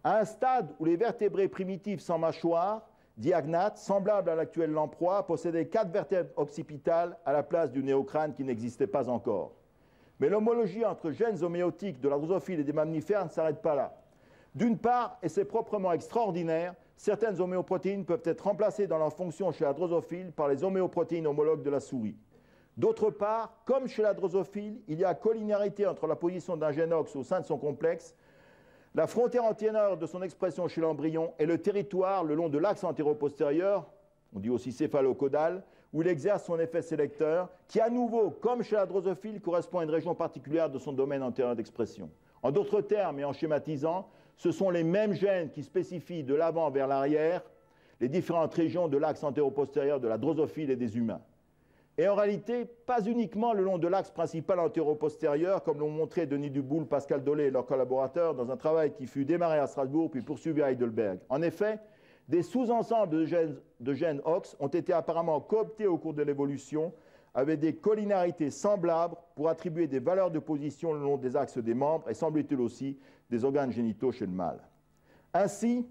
À un stade où les vertébrés primitifs sans mâchoire, diagnates, semblables à l'actuel lamproie, possédaient 4 vertèbres occipitales à la place du néocrâne qui n'existait pas encore. Mais l'homologie entre gènes homéotiques de la drosophile et des mammifères ne s'arrête pas là. D'une part, et c'est proprement extraordinaire, certaines homéoprotéines peuvent être remplacées dans leur fonction chez la drosophile par les homéoprotéines homologues de la souris. D'autre part, comme chez la drosophile, il y a collinéarité entre la position d'un gène OX au sein de son complexe, la frontière antérieure de son expression chez l'embryon et le territoire le long de l'axe antéro-postérieur, on dit aussi céphalocaudal, où il exerce son effet sélecteur, qui à nouveau, comme chez la drosophile, correspond à une région particulière de son domaine antérieur d'expression. En d'autres termes et en schématisant, ce sont les mêmes gènes qui spécifient de l'avant vers l'arrière les différentes régions de l'axe antéro-postérieur de la drosophile et des humains. Et en réalité, pas uniquement le long de l'axe principal antéro-postérieur, comme l'ont montré Denis Duboul, Pascal Dolé et leurs collaborateurs dans un travail qui fut démarré à Strasbourg puis poursuivi à Heidelberg. En effet, des sous-ensembles de gènes OX ont été apparemment cooptés au cours de l'évolution avec des collinarités semblables pour attribuer des valeurs de position le long des axes des membres et, semble-t-il aussi, des organes génitaux chez le mâle. Ainsi,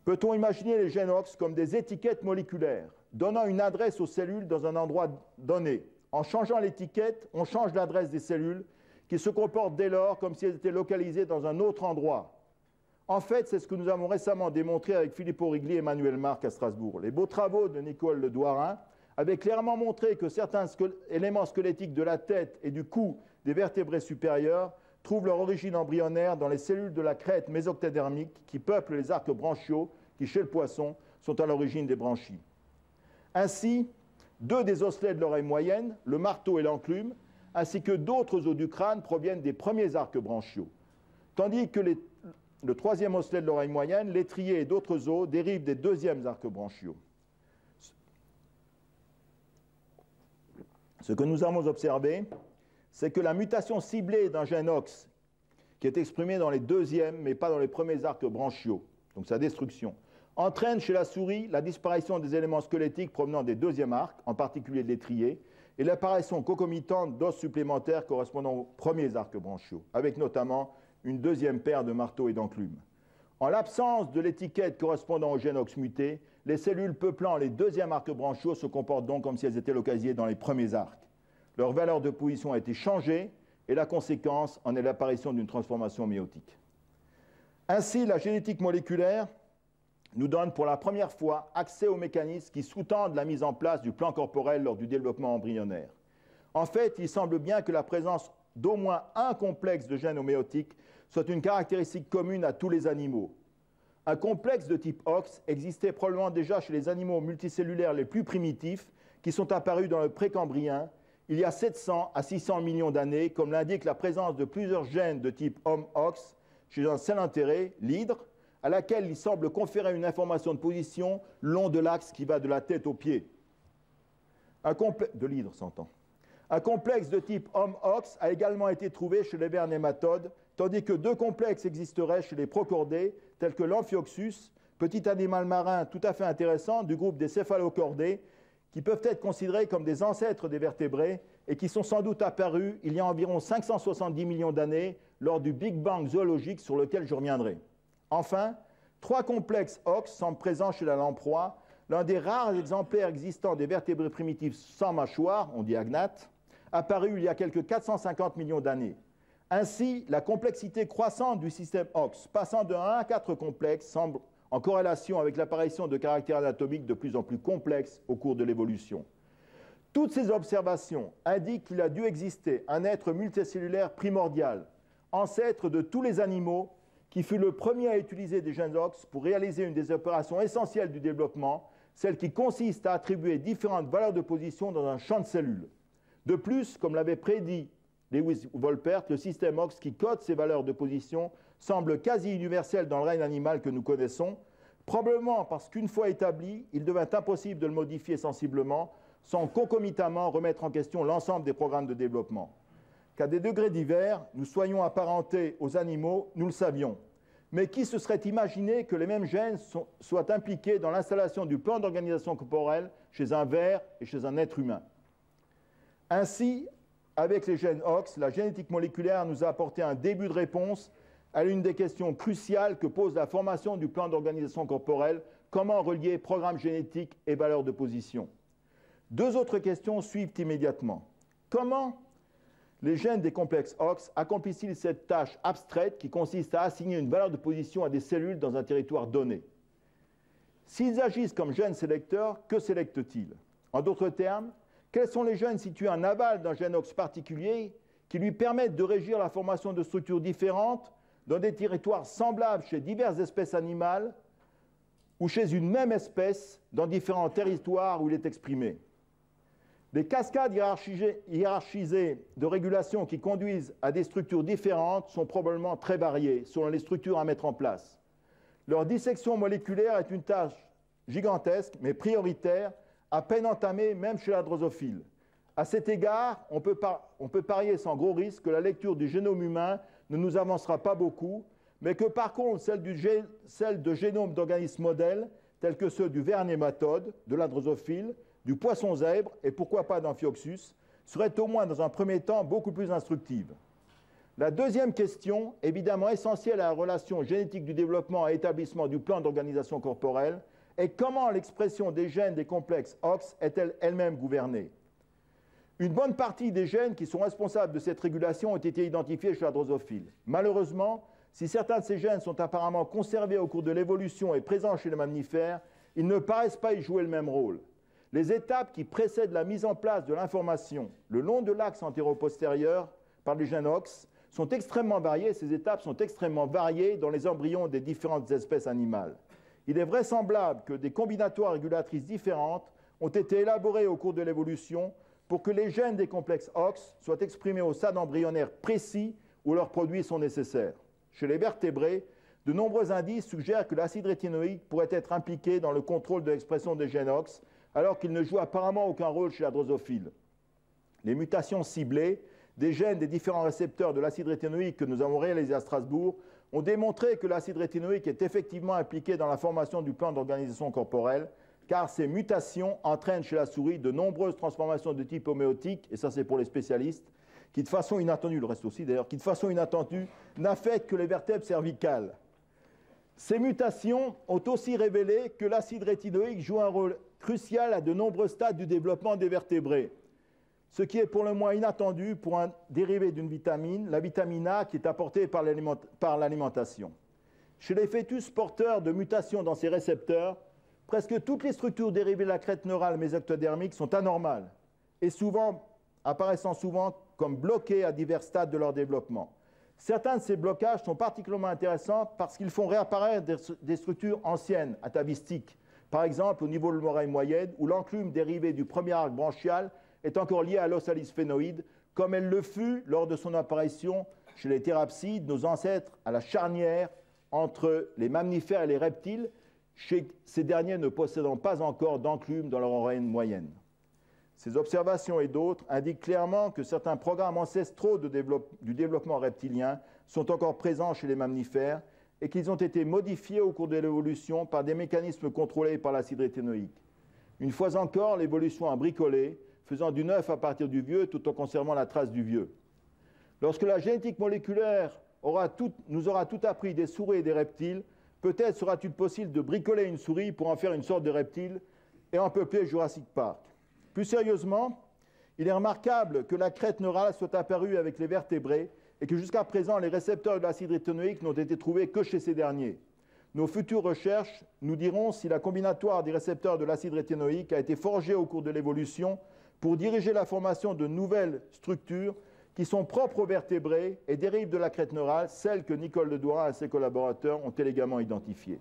peut-on imaginer les gènes OX comme des étiquettes moléculaires, donnant une adresse aux cellules dans un endroit donné. En changeant l'étiquette, on change l'adresse des cellules qui se comportent dès lors comme si elles étaient localisées dans un autre endroit. En fait, c'est ce que nous avons récemment démontré avec Filippo Rigli et Emmanuel Marc à Strasbourg. Les beaux travaux de Nicole Le Douarin avaient clairement montré que certains éléments squelettiques de la tête et du cou des vertébrés supérieurs trouvent leur origine embryonnaire dans les cellules de la crête mésoctadermique qui peuplent les arcs branchiaux qui, chez le poisson, sont à l'origine des branchies. Ainsi, 2 des osselets de l'oreille moyenne, le marteau et l'enclume, ainsi que d'autres os du crâne proviennent des premiers arcs branchiaux, tandis que le 3e osselet de l'oreille moyenne, l'étrier et d'autres os dérivent des 2e arcs branchiaux. Ce que nous avons observé, c'est que la mutation ciblée d'un gène OX, qui est exprimée dans les 2e, mais pas dans les premiers arcs branchiaux, donc sa destruction, entraîne chez la souris la disparition des éléments squelettiques provenant des 2e arcs, en particulier de l'étrier, et l'apparition concomitante d'os supplémentaires correspondant aux premiers arcs branchiaux, avec notamment une 2e paire de marteaux et d'enclumes. En l'absence de l'étiquette correspondant au gène OX muté, les cellules peuplant les 2e arcs branchiaux se comportent donc comme si elles étaient localisées dans les premiers arcs. Leur valeur de position a été changée et la conséquence en est l'apparition d'une transformation méiotique. Ainsi, la génétique moléculaire nous donne pour la première fois accès aux mécanismes qui sous-tendent la mise en place du plan corporel lors du développement embryonnaire. En fait, il semble bien que la présence d'au moins un complexe de gènes homéotiques soit une caractéristique commune à tous les animaux. Un complexe de type OX existait probablement déjà chez les animaux multicellulaires les plus primitifs qui sont apparus dans le précambrien il y a 700 à 600 millions d'années, comme l'indique la présence de plusieurs gènes de type HOM-OX chez un sel enterré, l'hydre, à laquelle il semble conférer une information de position long de l'axe qui va de la tête aux pieds. De l'hydre, s'entend. Un complexe de type HOM-OX a également été trouvé chez les vers nématodes, tandis que 2 complexes existeraient chez les procordés, tels que l'amphioxus, petit animal marin tout à fait intéressant du groupe des céphalocordés, qui peuvent être considérés comme des ancêtres des vertébrés et qui sont sans doute apparus il y a environ 570 millions d'années lors du Big Bang zoologique sur lequel je reviendrai. Enfin, 3 complexes OX semblent présents chez la lamproie, l'un des rares exemplaires existants des vertébrés primitifs sans mâchoire, on dit agnate, apparu il y a quelques 450 millions d'années. Ainsi, la complexité croissante du système OX, passant de 1 à 4 complexes, semble en corrélation avec l'apparition de caractères anatomiques de plus en plus complexes au cours de l'évolution. Toutes ces observations indiquent qu'il a dû exister un être multicellulaire primordial, ancêtre de tous les animaux, qui fut le premier à utiliser des gènes OX pour réaliser une des opérations essentielles du développement, celle qui consiste à attribuer différentes valeurs de position dans un champ de cellules. De plus, comme l'avait prédit Lewis Wolpert, le système OX qui code ces valeurs de position semble quasi universel dans le règne animal que nous connaissons, probablement parce qu'une fois établi, il devint impossible de le modifier sensiblement sans concomitamment remettre en question l'ensemble des programmes de développement. Qu'à des degrés divers, nous soyons apparentés aux animaux, nous le savions. Mais qui se serait imaginé que les mêmes gènes soient impliqués dans l'installation du plan d'organisation corporelle chez un ver et chez un être humain? Ainsi, avec les gènes OX, la génétique moléculaire nous a apporté un début de réponse à l'une des questions cruciales que pose la formation du plan d'organisation corporelle: comment relier programme génétique et valeurs de position? Deux autres questions suivent immédiatement. Comment les gènes des complexes OX accomplissent-ils cette tâche abstraite qui consiste à assigner une valeur de position à des cellules dans un territoire donné? S'ils agissent comme gènes sélecteurs, que sélectent-ils? En d'autres termes, quels sont les gènes situés en aval d'un gène OX particulier qui lui permettent de régir la formation de structures différentes dans des territoires semblables chez diverses espèces animales ou chez une même espèce dans différents territoires où il est exprimé? Les cascades hiérarchisées de régulation qui conduisent à des structures différentes sont probablement très variées selon les structures à mettre en place. Leur dissection moléculaire est une tâche gigantesque, mais prioritaire, à peine entamée même chez la drosophile. À cet égard, on peut parier sans gros risque que la lecture du génome humain ne nous avancera pas beaucoup, mais que par contre celle de génomes d'organismes modèles, tels que ceux du ver nématode, de la drosophile, du poisson zèbre et pourquoi pas d'Amphioxus, serait au moins dans un premier temps beaucoup plus instructive. La deuxième question, évidemment essentielle à la relation génétique du développement et établissement du plan d'organisation corporelle, est comment l'expression des gènes des complexes OX est-elle elle-même gouvernée? Une bonne partie des gènes qui sont responsables de cette régulation ont été identifiés chez la drosophile. Malheureusement, si certains de ces gènes sont apparemment conservés au cours de l'évolution et présents chez les mammifères, ils ne paraissent pas y jouer le même rôle. Les étapes qui précèdent la mise en place de l'information le long de l'axe antéro-postérieur par les gènes OX sont extrêmement variées. Ces étapes sont extrêmement variées dans les embryons des différentes espèces animales. Il est vraisemblable que des combinatoires régulatrices différentes ont été élaborées au cours de l'évolution pour que les gènes des complexes OX soient exprimés au stade embryonnaire précis où leurs produits sont nécessaires. Chez les vertébrés, de nombreux indices suggèrent que l'acide rétinoïque pourrait être impliqué dans le contrôle de l'expression des gènes OX, alors qu'il ne joue apparemment aucun rôle chez la drosophile. Les mutations ciblées des gènes des différents récepteurs de l'acide rétinoïque que nous avons réalisés à Strasbourg ont démontré que l'acide rétinoïque est effectivement impliqué dans la formation du plan d'organisation corporelle, car ces mutations entraînent chez la souris de nombreuses transformations de type homéotique, et ça c'est pour les spécialistes, qui de façon inattendue, le reste aussi d'ailleurs, qui de façon inattendue n'affectent que les vertèbres cervicales. Ces mutations ont aussi révélé que l'acide rétinoïque joue un rôle crucial à de nombreux stades du développement des vertébrés, ce qui est pour le moins inattendu pour un dérivé d'une vitamine, la vitamine A, qui est apportée par l'alimentation. Chez les fœtus porteurs de mutations dans ces récepteurs, presque toutes les structures dérivées de la crête neurale mésoctodermique sont anormales et apparaissant souvent comme bloquées à divers stades de leur développement. Certains de ces blocages sont particulièrement intéressants parce qu'ils font réapparaître des structures anciennes, atavistiques, par exemple au niveau de l'oreille moyenne, où l'enclume dérivé du premier arc branchial est encore liée à l'osalis phénoïde, comme elle le fut lors de son apparition chez les thérapsides, nos ancêtres à la charnière entre les mammifères et les reptiles, chez ces derniers ne possédant pas encore d'enclume dans leur oreille moyenne. Ces observations et d'autres indiquent clairement que certains programmes ancestraux du développement reptilien sont encore présents chez les mammifères et qu'ils ont été modifiés au cours de l'évolution par des mécanismes contrôlés par l'acide rétinoïque. Une fois encore, l'évolution a bricolé, faisant du neuf à partir du vieux tout en conservant la trace du vieux. Lorsque la génétique moléculaire nous aura tout appris des souris et des reptiles, peut-être sera-t-il possible de bricoler une souris pour en faire une sorte de reptile et en peupler Jurassic Park. Plus sérieusement, il est remarquable que la crête neurale soit apparue avec les vertébrés et que jusqu'à présent, les récepteurs de l'acide rétinoïque n'ont été trouvés que chez ces derniers. nos futures recherches nous diront si la combinatoire des récepteurs de l'acide rétinoïque a été forgée au cours de l'évolution pour diriger la formation de nouvelles structures qui sont propres aux vertébrés et dérivent de la crête neurale, celles que Nicole Ledourin et ses collaborateurs ont élégamment identifiées.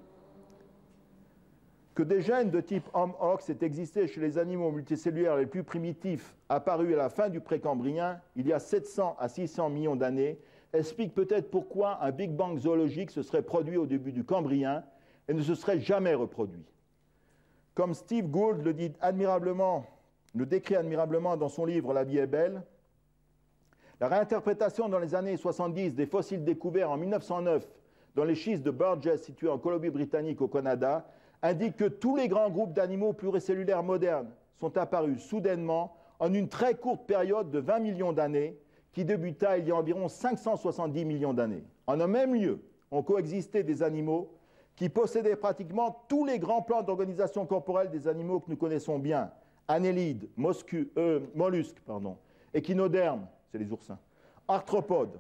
Que des gènes de type HOM-OX aient existé chez les animaux multicellulaires les plus primitifs apparus à la fin du précambrien, il y a 700 à 600 millions d'années, explique peut-être pourquoi un Big Bang zoologique se serait produit au début du Cambrien et ne se serait jamais reproduit. Comme Steve Gould le décrit admirablement dans son livre « La vie est belle », la réinterprétation dans les années 70 des fossiles découverts en 1909 dans les schistes de Burgess situés en Colombie-Britannique au Canada indique que tous les grands groupes d'animaux pluricellulaires modernes sont apparus soudainement en une très courte période de 20 millions d'années qui débuta il y a environ 570 millions d'années. En un même lieu ont coexisté des animaux qui possédaient pratiquement tous les grands plans d'organisation corporelle des animaux que nous connaissons bien, annélides, mollusques, échinodermes, c'est les oursins, arthropodes.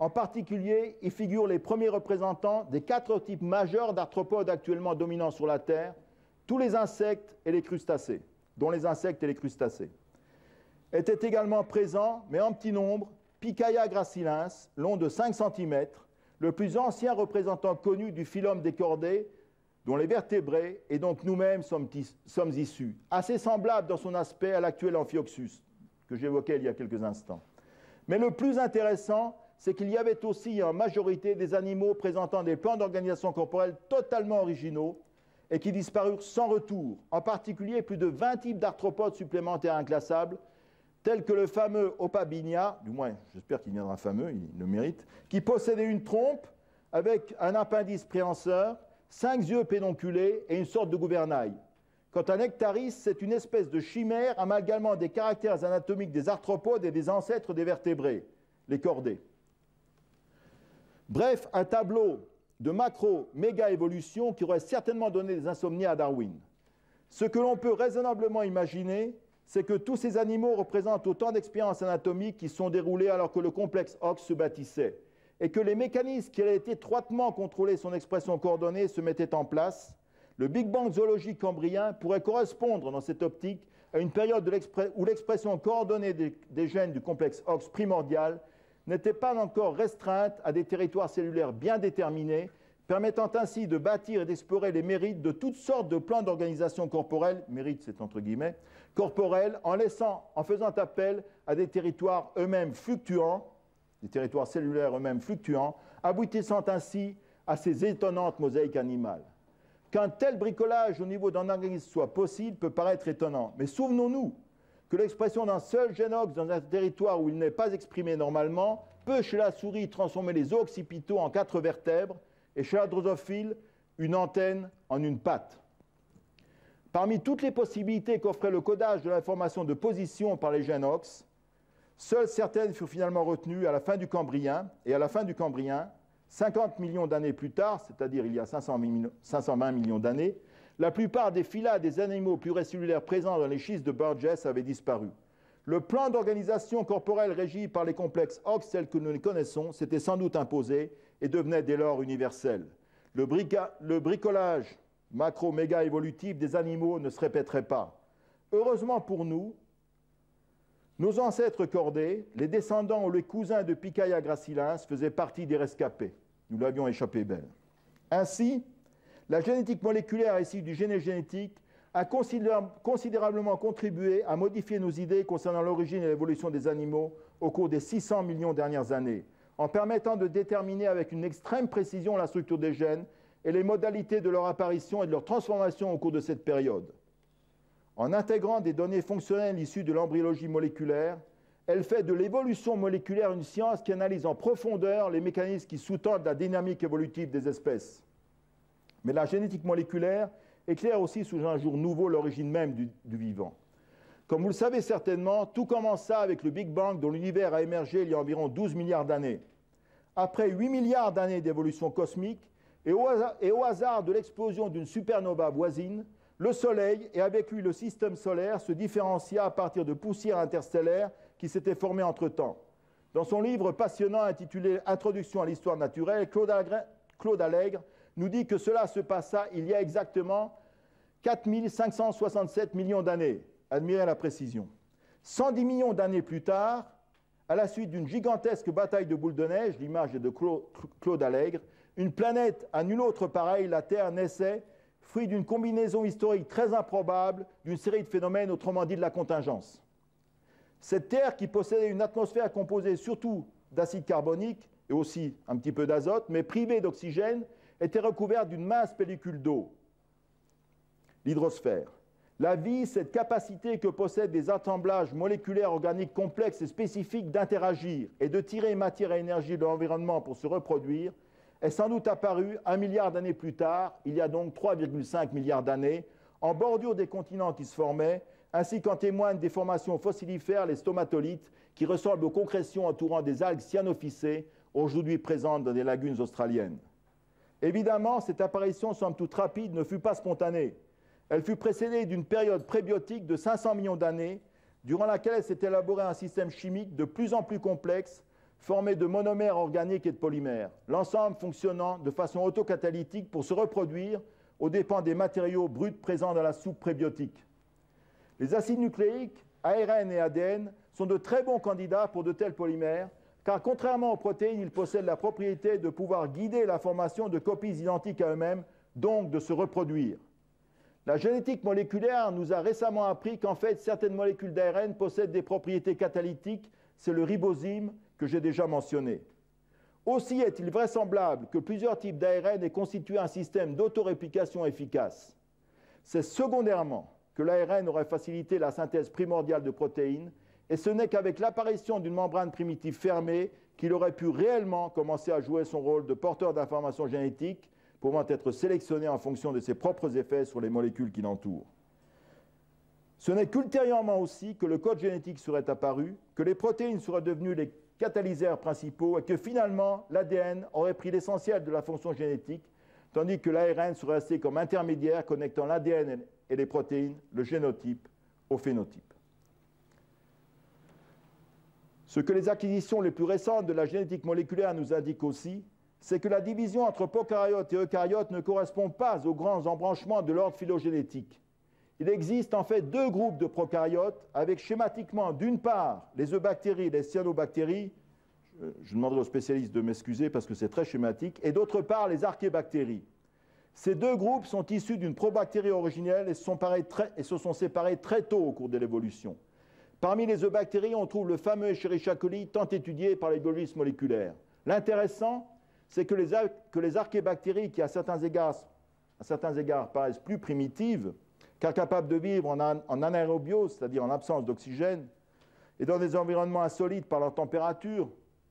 En particulier, y figurent les premiers représentants des 4 types majeurs d'arthropodes actuellement dominants sur la Terre, tous les insectes et les crustacés, dont les insectes et les crustacés. Étaient également présents, mais en petit nombre, Picaia gracilens, long de 5 cm, le plus ancien représentant connu du phylum des chordés, dont les vertébrés, et donc nous-mêmes, sommes issus, assez semblable dans son aspect à l'actuel Amphioxus, que j'évoquais il y a quelques instants. Mais le plus intéressant, c'est qu'il y avait aussi en majorité des animaux présentant des plans d'organisation corporelle totalement originaux et qui disparurent sans retour, en particulier plus de 20 types d'arthropodes supplémentaires inclassables, tels que le fameux Opabinia, du moins j'espère qu'il viendra fameux, il le mérite, qui possédait une trompe avec un appendice préhenseur, 5 yeux pédonculés et une sorte de gouvernail. Quant à Nectaris, c'est une espèce de chimère amalgamant des caractères anatomiques des arthropodes et des ancêtres des vertébrés, les chordés. Bref, un tableau de macro-méga-évolution qui aurait certainement donné des insomnies à Darwin. Ce que l'on peut raisonnablement imaginer, c'est que tous ces animaux représentent autant d'expériences anatomiques qui se sont déroulées alors que le complexe OX se bâtissait, et que les mécanismes qui allaient étroitement contrôler son expression coordonnée se mettaient en place. Le Big Bang zoologique cambrien pourrait correspondre dans cette optique à une période où l'expression coordonnée des gènes du complexe OX primordial n'était pas encore restreinte à des territoires cellulaires bien déterminés, permettant ainsi de bâtir et d'explorer les mérites de toutes sortes de plans d'organisation corporelle, mérites c'est entre guillemets, corporelle, en faisant appel à des territoires eux-mêmes fluctuants, des territoires cellulaires eux-mêmes fluctuants, aboutissant ainsi à ces étonnantes mosaïques animales. Qu'un tel bricolage au niveau d'un organisme soit possible peut paraître étonnant, mais souvenons-nous que l'expression d'un seul gène OX dans un territoire où il n'est pas exprimé normalement peut, chez la souris, transformer les os occipitaux en 4 vertèbres et chez la drosophile, une antenne en une patte. Parmi toutes les possibilités qu'offrait le codage de l'information de position par les gènes OX, seules certaines furent finalement retenues à la fin du Cambrien, et à la fin du Cambrien, 50 millions d'années plus tard, c'est-à-dire il y a 520 millions d'années, la plupart des phyla des animaux pluricellulaires présents dans les schistes de Burgess avaient disparu. Le plan d'organisation corporelle régi par les complexes OX tels que nous les connaissons s'était sans doute imposé et devenait dès lors universel. Le bricolage macro-méga-évolutif des animaux ne se répéterait pas. Heureusement pour nous, nos ancêtres chordés, les descendants ou les cousins de Picaia gracilens, faisaient partie des rescapés. Nous l'avions échappé belle. Ainsi, la génétique moléculaire issue du génétique a considérablement contribué à modifier nos idées concernant l'origine et l'évolution des animaux au cours des 600 millions dernières années, en permettant de déterminer avec une extrême précision la structure des gènes et les modalités de leur apparition et de leur transformation au cours de cette période. En intégrant des données fonctionnelles issues de l'embryologie moléculaire, elle fait de l'évolution moléculaire une science qui analyse en profondeur les mécanismes qui sous-tendent la dynamique évolutive des espèces. Mais la génétique moléculaire éclaire aussi sous un jour nouveau l'origine même du vivant. Comme vous le savez certainement, tout commença avec le Big Bang dont l'univers a émergé il y a environ 12 milliards d'années. Après 8 milliards d'années d'évolution cosmique, et au hasard de l'explosion d'une supernova voisine, le Soleil, et avec lui le système solaire, se différencia à partir de poussières interstellaires qui s'étaient formées entre-temps. Dans son livre passionnant intitulé « Introduction à l'histoire naturelle », Claude Allègre nous dit que cela se passa il y a exactement 4 567 millions d'années. Admirez la précision. 110 millions d'années plus tard, à la suite d'une gigantesque bataille de boules de neige, l'image est de Claude Allègre, une planète à nul autre pareil, la Terre, naissait, fruit d'une combinaison historique très improbable d'une série de phénomènes, autrement dit de la contingence. Cette Terre, qui possédait une atmosphère composée surtout d'acide carbonique et aussi un petit peu d'azote, mais privée d'oxygène, était recouverte d'une mince pellicule d'eau, l'hydrosphère. La vie, cette capacité que possèdent des assemblages moléculaires organiques complexes et spécifiques d'interagir et de tirer matière et énergie de l'environnement pour se reproduire, est sans doute apparue 1 milliard d'années plus tard, il y a donc 3,5 milliards d'années, en bordure des continents qui se formaient, ainsi qu'en témoignent des formations fossilifères, les stomatolithes, qui ressemblent aux concrétions entourant des algues cyanophycées, aujourd'hui présentes dans des lagunes australiennes. Évidemment, cette apparition, somme toute rapide, ne fut pas spontanée. Elle fut précédée d'une période prébiotique de 500 millions d'années, durant laquelle s'est élaboré un système chimique de plus en plus complexe, formé de monomères organiques et de polymères, l'ensemble fonctionnant de façon autocatalytique pour se reproduire aux dépens des matériaux bruts présents dans la soupe prébiotique. Les acides nucléiques, ARN et ADN, sont de très bons candidats pour de tels polymères, car contrairement aux protéines, ils possèdent la propriété de pouvoir guider la formation de copies identiques à eux-mêmes, donc de se reproduire. La génétique moléculaire nous a récemment appris qu'en fait, certaines molécules d'ARN possèdent des propriétés catalytiques, c'est le ribosyme que j'ai déjà mentionné. Aussi est-il vraisemblable que plusieurs types d'ARN aient constitué un système d'autoréplication efficace. C'est secondairement que l'ARN aurait facilité la synthèse primordiale de protéines, et ce n'est qu'avec l'apparition d'une membrane primitive fermée qu'il aurait pu réellement commencer à jouer son rôle de porteur d'informations génétiques, pouvant être sélectionné en fonction de ses propres effets sur les molécules qui l'entourent. Ce n'est qu'ultérieurement aussi que le code génétique serait apparu, que les protéines seraient devenues les catalyseurs principaux et que finalement l'ADN aurait pris l'essentiel de la fonction génétique, tandis que l'ARN serait resté comme intermédiaire connectant l'ADN et les protéines, le génotype, au phénotype. Ce que les acquisitions les plus récentes de la génétique moléculaire nous indiquent aussi, c'est que la division entre prokaryotes et eucaryotes ne correspond pas aux grands embranchements de l'ordre phylogénétique. Il existe en fait deux groupes de prokaryotes avec schématiquement d'une part les eubactéries et les cyanobactéries, je demanderai aux spécialistes de m'excuser parce que c'est très schématique, et d'autre part les archébactéries. Ces deux groupes sont issus d'une probactérie originelle et se sont séparés très tôt au cours de l'évolution. Parmi les eubactéries, on trouve le fameux Escherichia coli tant étudié par les biologistes moléculaires. L'intéressant, c'est que les archébactéries, qui à certains égards paraissent plus primitives, car capables de vivre en anaérobiose, c'est-à-dire en absence d'oxygène, et dans des environnements insolites par leur température,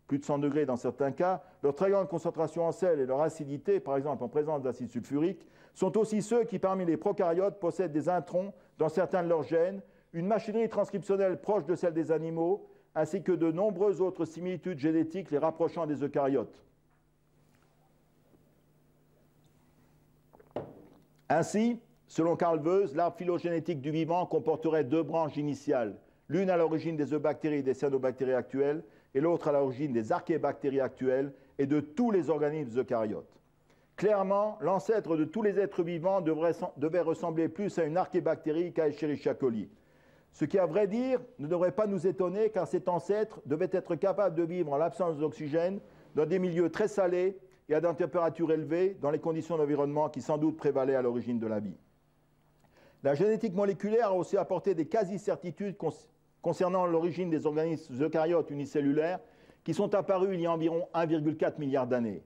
plus de 100 degrés dans certains cas, leur très grande concentration en sel et leur acidité, par exemple en présence d'acide sulfurique, sont aussi ceux qui, parmi les prokaryotes, possèdent des introns dans certains de leurs gènes, une machinerie transcriptionnelle proche de celle des animaux, ainsi que de nombreuses autres similitudes génétiques les rapprochant des eucaryotes. Ainsi, selon Carl Woese, l'arbre phylogénétique du vivant comporterait deux branches initiales, l'une à l'origine des eubactéries et des cyanobactéries actuelles, et l'autre à l'origine des archébactéries actuelles et de tous les organismes eucaryotes. Clairement, l'ancêtre de tous les êtres vivants devait ressembler plus à une archébactérie qu'à Escherichia coli. Ce qui, à vrai dire, ne devrait pas nous étonner car cet ancêtre devait être capable de vivre en l'absence d'oxygène dans des milieux très salés et à des températures élevées dans les conditions d'environnement qui sans doute prévalaient à l'origine de la vie. La génétique moléculaire a aussi apporté des quasi-certitudes concernant l'origine des organismes eucaryotes unicellulaires qui sont apparus il y a environ 1,4 milliard d'années,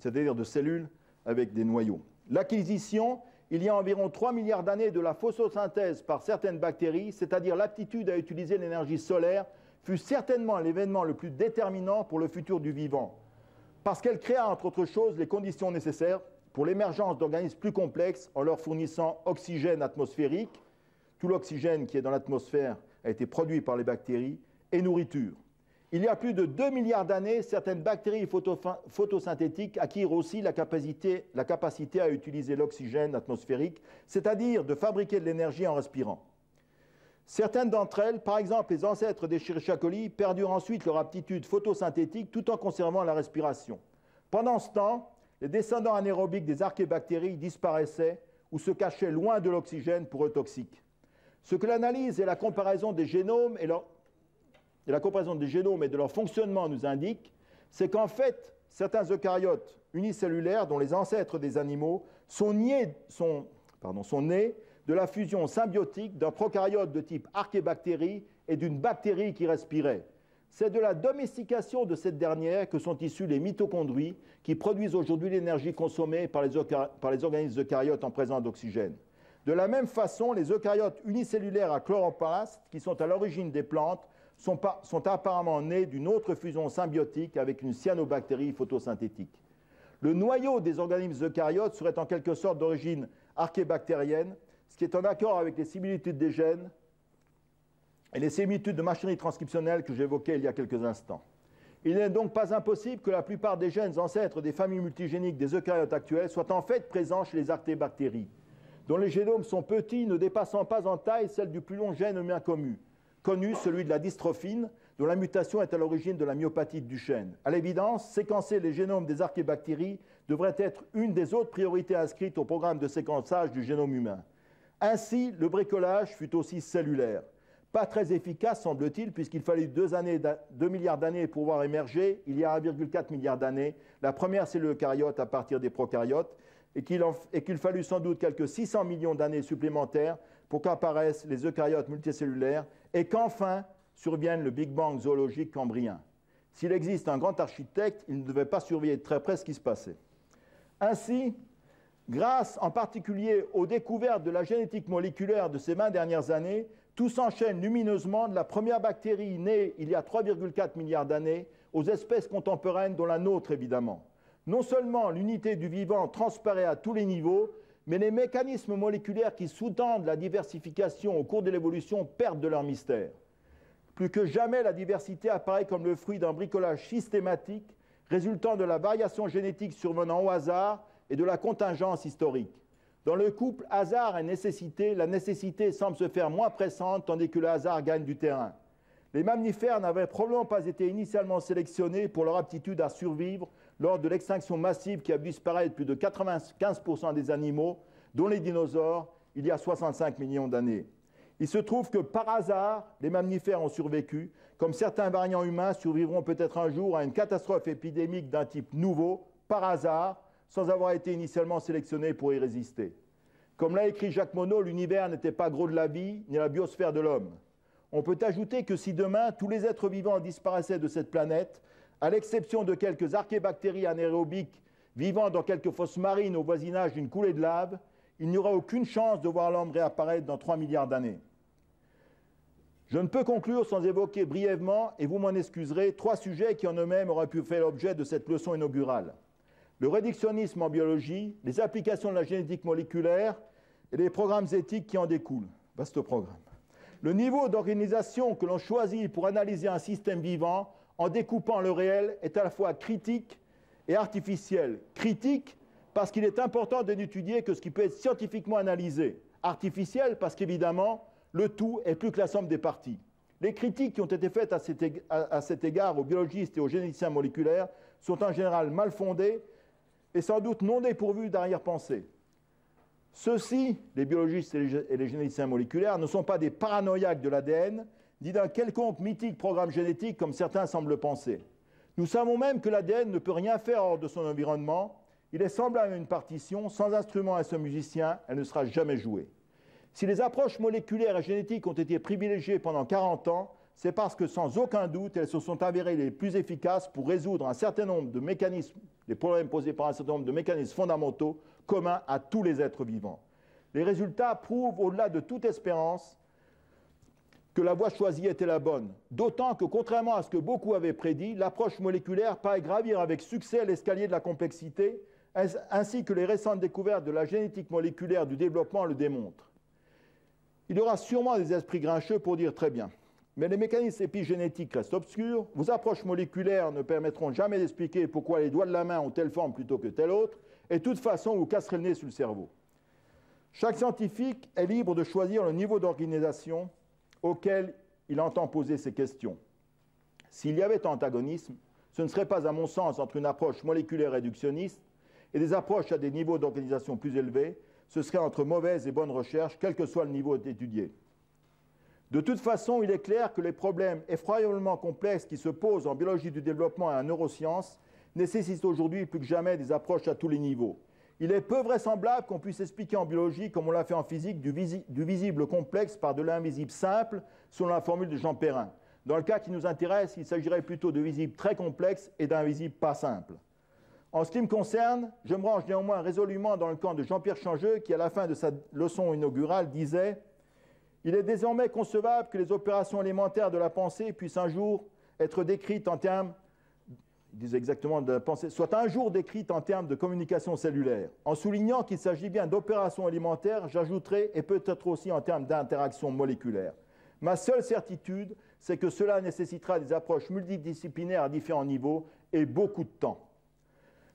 c'est-à-dire de cellules avec des noyaux. L'acquisition, il y a environ 3 milliards d'années, de la photosynthèse par certaines bactéries, c'est-à-dire l'aptitude à utiliser l'énergie solaire, fut certainement l'événement le plus déterminant pour le futur du vivant, parce qu'elle créa, entre autres choses, les conditions nécessaires pour l'émergence d'organismes plus complexes en leur fournissant oxygène atmosphérique, tout l'oxygène qui est dans l'atmosphère a été produit par les bactéries, et nourriture. Il y a plus de 2 milliards d'années, certaines bactéries photosynthétiques acquirent aussi la capacité à utiliser l'oxygène atmosphérique, c'est-à-dire de fabriquer de l'énergie en respirant. Certaines d'entre elles, par exemple les ancêtres des Escherichia coli, perdurent ensuite leur aptitude photosynthétique tout en conservant la respiration. Pendant ce temps, les descendants anaérobiques des archébactéries disparaissaient ou se cachaient loin de l'oxygène pour eux toxiques. Ce que l'analyse et la comparaison des génomes et de leur fonctionnement nous indiquent, c'est qu'en fait, certains eucaryotes unicellulaires, dont les ancêtres des animaux, sont nés de la fusion symbiotique d'un prokaryote de type archébactérie et d'une bactérie qui respirait. C'est de la domestication de cette dernière que sont issues les mitochondries qui produisent aujourd'hui l'énergie consommée par les organismes eucaryotes en présence d'oxygène. De la même façon, les eucaryotes unicellulaires à chloroplastes, qui sont à l'origine des plantes, sont apparemment nés d'une autre fusion symbiotique avec une cyanobactérie photosynthétique. Le noyau des organismes eucaryotes serait en quelque sorte d'origine archébactérienne, ce qui est en accord avec les similitudes des gènes et les similitudes de machinerie transcriptionnelle que j'évoquais il y a quelques instants. Il n'est donc pas impossible que la plupart des gènes ancêtres des familles multigéniques des eucaryotes actuels soient en fait présents chez les archébactéries, dont les génomes sont petits, ne dépassant pas en taille celle du plus long gène humain connu, celui de la dystrophine, dont la mutation est à l'origine de la myopathie de Duchenne. À l'évidence, séquencer les génomes des archébactéries devrait être une des autres priorités inscrites au programme de séquençage du génome humain. Ainsi, le bricolage fut aussi cellulaire. Pas très efficace, semble-t-il, puisqu'il fallut 2 milliards d'années pour voir émerger, il y a 1,4 milliard d'années, la première cellule eucaryote à partir des prokaryotes, et qu'il fallut sans doute quelques 600 millions d'années supplémentaires pour qu'apparaissent les eucaryotes multicellulaires, et qu'enfin survienne le Big Bang zoologique cambrien. S'il existe un grand architecte, il ne devait pas surveiller de très près ce qui se passait. Ainsi, grâce en particulier aux découvertes de la génétique moléculaire de ces 20 dernières années, tout s'enchaîne lumineusement de la première bactérie née il y a 3,4 milliards d'années aux espèces contemporaines, dont la nôtre évidemment. Non seulement l'unité du vivant transparaît à tous les niveaux, mais les mécanismes moléculaires qui sous-tendent la diversification au cours de l'évolution perdent de leur mystère. Plus que jamais, la diversité apparaît comme le fruit d'un bricolage systématique résultant de la variation génétique survenant au hasard et de la contingence historique. Dans le couple hasard et nécessité, la nécessité semble se faire moins pressante tandis que le hasard gagne du terrain. Les mammifères n'avaient probablement pas été initialement sélectionnés pour leur aptitude à survivre lors de l'extinction massive qui a vu disparaître plus de 95% des animaux, dont les dinosaures, il y a 65 millions d'années. Il se trouve que par hasard, les mammifères ont survécu, comme certains variants humains survivront peut-être un jour à une catastrophe épidémique d'un type nouveau, par hasard, sans avoir été initialement sélectionnés pour y résister. Comme l'a écrit Jacques Monod, l'univers n'était pas gros de la vie, ni la biosphère de l'homme. On peut ajouter que si demain tous les êtres vivants disparaissaient de cette planète, à l'exception de quelques archébactéries anaérobiques vivant dans quelques fosses marines au voisinage d'une coulée de lave, il n'y aura aucune chance de voir l'homme réapparaître dans 3 milliards d'années. Je ne peux conclure sans évoquer brièvement, et vous m'en excuserez, 3 sujets qui en eux-mêmes auraient pu faire l'objet de cette leçon inaugurale. Le réductionnisme en biologie, les applications de la génétique moléculaire et les programmes éthiques qui en découlent. Vaste programme. Le niveau d'organisation que l'on choisit pour analyser un système vivant en découpant le réel est à la fois critique et artificiel. Critique parce qu'il est important de n'étudier que ce qui peut être scientifiquement analysé. Artificiel parce qu'évidemment, le tout est plus que la somme des parties. Les critiques qui ont été faites à cet égard aux biologistes et aux généticiens moléculaires sont en général mal fondées et sans doute non dépourvues d'arrière-pensée. Ceux-ci, les biologistes et les généticiens moléculaires, ne sont pas des paranoïaques de l'ADN, ni d'un quelconque mythique programme génétique comme certains semblent penser. Nous savons même que l'ADN ne peut rien faire hors de son environnement. Il est semblable à une partition, sans instrument et sans musicien, elle ne sera jamais jouée. Si les approches moléculaires et génétiques ont été privilégiées pendant 40 ans, c'est parce que sans aucun doute, elles se sont avérées les plus efficaces pour résoudre un certain nombre de mécanismes, les problèmes posés par un certain nombre de mécanismes fondamentaux communs à tous les êtres vivants. Les résultats prouvent, au-delà de toute espérance, que la voie choisie était la bonne. D'autant que, contrairement à ce que beaucoup avaient prédit, l'approche moléculaire paraît gravir avec succès l'escalier de la complexité, ainsi que les récentes découvertes de la génétique moléculaire du développement le démontrent. Il y aura sûrement des esprits grincheux pour dire très bien. Mais les mécanismes épigénétiques restent obscurs, vos approches moléculaires ne permettront jamais d'expliquer pourquoi les doigts de la main ont telle forme plutôt que telle autre, et de toute façon, vous casserez le nez sur le cerveau. Chaque scientifique est libre de choisir le niveau d'organisation auquel il entend poser ces questions. S'il y avait antagonisme, ce ne serait pas, à mon sens, entre une approche moléculaire réductionniste et des approches à des niveaux d'organisation plus élevés, ce serait entre mauvaise et bonne recherche, quel que soit le niveau étudié. De toute façon, il est clair que les problèmes effroyablement complexes qui se posent en biologie du développement et en neurosciences nécessitent aujourd'hui plus que jamais des approches à tous les niveaux. Il est peu vraisemblable qu'on puisse expliquer en biologie, comme on l'a fait en physique, du visible complexe par de l'invisible simple, selon la formule de Jean Perrin. Dans le cas qui nous intéresse, il s'agirait plutôt de visible très complexe et d'invisible pas simple. En ce qui me concerne, je me range néanmoins résolument dans le camp de Jean-Pierre Changeux, qui, à la fin de sa leçon inaugurale, disait « Il est désormais concevable que les opérations élémentaires de la pensée puissent un jour être décrites en termes il disait exactement de la pensée, soit un jour décrite en termes de communication cellulaire. En soulignant qu'il s'agit bien d'opérations élémentaires, j'ajouterai, et peut-être aussi en termes d'interaction moléculaire. Ma seule certitude, c'est que cela nécessitera des approches multidisciplinaires à différents niveaux et beaucoup de temps.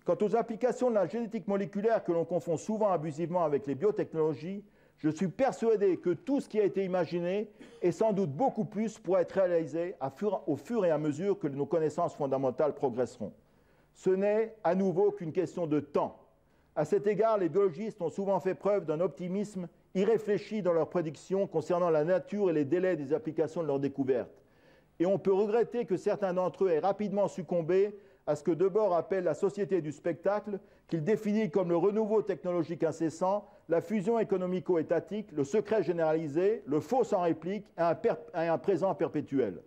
Quant aux applications de la génétique moléculaire que l'on confond souvent abusivement avec les biotechnologies, je suis persuadé que tout ce qui a été imaginé, et sans doute beaucoup plus, pourra être réalisé au fur et à mesure que nos connaissances fondamentales progresseront. Ce n'est à nouveau qu'une question de temps. À cet égard, les biologistes ont souvent fait preuve d'un optimisme irréfléchi dans leurs prédictions concernant la nature et les délais des applications de leurs découvertes. Et on peut regretter que certains d'entre eux aient rapidement succombé à ce que Debord appelle la société du spectacle, qu'il définit comme le renouveau technologique incessant, la fusion économico-étatique, le secret généralisé, le faux sans réplique et un présent perpétuel.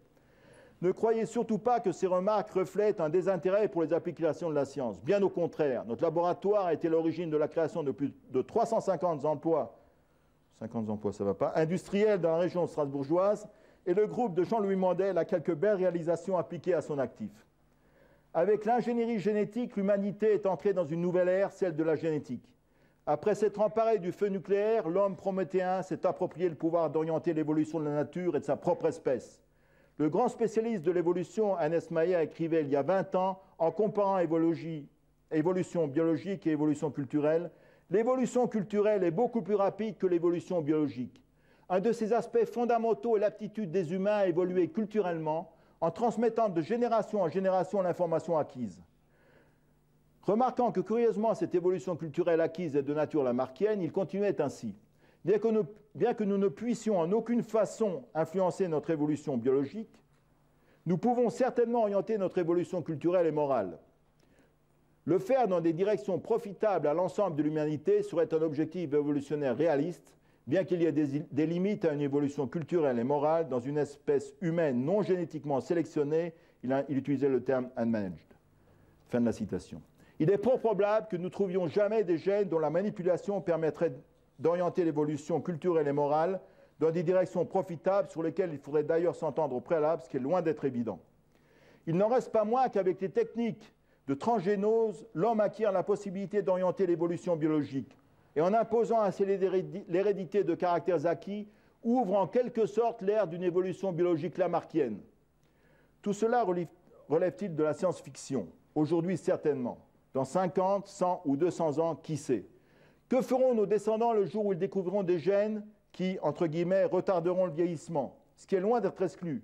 Ne croyez surtout pas que ces remarques reflètent un désintérêt pour les applications de la science. Bien au contraire, notre laboratoire a été l'origine de la création de plus de 350 emplois, 50 emplois ça va pas, industriels dans la région strasbourgeoise, et le groupe de Jean-Louis Mandel a quelques belles réalisations appliquées à son actif. Avec l'ingénierie génétique, l'humanité est entrée dans une nouvelle ère, celle de la génétique. Après s'être emparé du feu nucléaire, l'homme prométhéen s'est approprié le pouvoir d'orienter l'évolution de la nature et de sa propre espèce. Le grand spécialiste de l'évolution, Ernest Mayr, écrivait il y a 20 ans, en comparant évolution biologique et évolution culturelle, l'évolution culturelle est beaucoup plus rapide que l'évolution biologique. Un de ses aspects fondamentaux est l'aptitude des humains à évoluer culturellement, en transmettant de génération en génération l'information acquise. Remarquant que curieusement cette évolution culturelle acquise est de nature lamarckienne, il continuait ainsi. Bien que nous ne puissions en aucune façon influencer notre évolution biologique, nous pouvons certainement orienter notre évolution culturelle et morale. Le faire dans des directions profitables à l'ensemble de l'humanité serait un objectif évolutionnaire réaliste, bien qu'il y ait des limites à une évolution culturelle et morale dans une espèce humaine non génétiquement sélectionnée, il utilisait le terme « unmanaged ». Fin de la citation. Il est peu probable que nous trouvions jamais des gènes dont la manipulation permettrait d'orienter l'évolution culturelle et morale dans des directions profitables sur lesquelles il faudrait d'ailleurs s'entendre au préalable, ce qui est loin d'être évident. Il n'en reste pas moins qu'avec les techniques de transgénose, l'homme acquiert la possibilité d'orienter l'évolution biologique. Et en imposant ainsi l'hérédité de caractères acquis, ouvre en quelque sorte l'ère d'une évolution biologique lamarckienne. Tout cela relève-t-il de la science-fiction? Aujourd'hui, certainement. Dans 50, 100 ou 200 ans, qui sait? Que feront nos descendants le jour où ils découvriront des gènes qui, entre guillemets, retarderont le vieillissement? Ce qui est loin d'être exclu.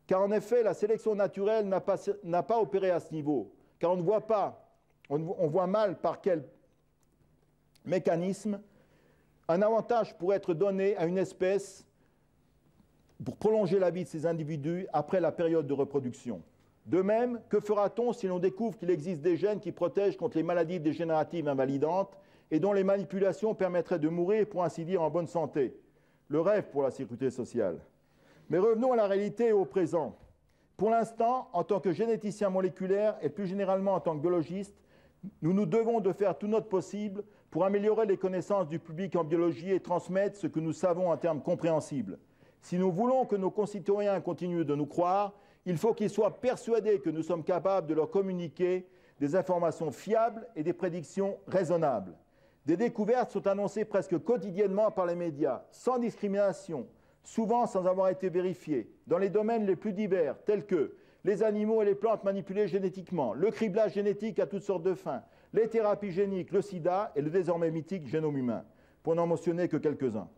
Car en effet, la sélection naturelle n'a pas opéré à ce niveau. Car on voit mal par quel mécanisme un avantage pourrait être donné à une espèce pour prolonger la vie de ces individus après la période de reproduction. De même, que fera-t-on si l'on découvre qu'il existe des gènes qui protègent contre les maladies dégénératives invalidantes et dont les manipulations permettraient de mourir, pour ainsi dire, en bonne santé? Le rêve pour la sécurité sociale. Mais revenons à la réalité et au présent. Pour l'instant, en tant que généticien moléculaire et plus généralement en tant que biologiste, nous nous devons de faire tout notre possible pour améliorer les connaissances du public en biologie et transmettre ce que nous savons en termes compréhensibles. Si nous voulons que nos concitoyens continuent de nous croire, il faut qu'ils soient persuadés que nous sommes capables de leur communiquer des informations fiables et des prédictions raisonnables. Des découvertes sont annoncées presque quotidiennement par les médias, sans discrimination, souvent sans avoir été vérifiées, dans les domaines les plus divers, tels que les animaux et les plantes manipulés génétiquement, le criblage génétique à toutes sortes de fins, les thérapies géniques, le sida et le désormais mythique génome humain, pour n'en mentionner que quelques-uns.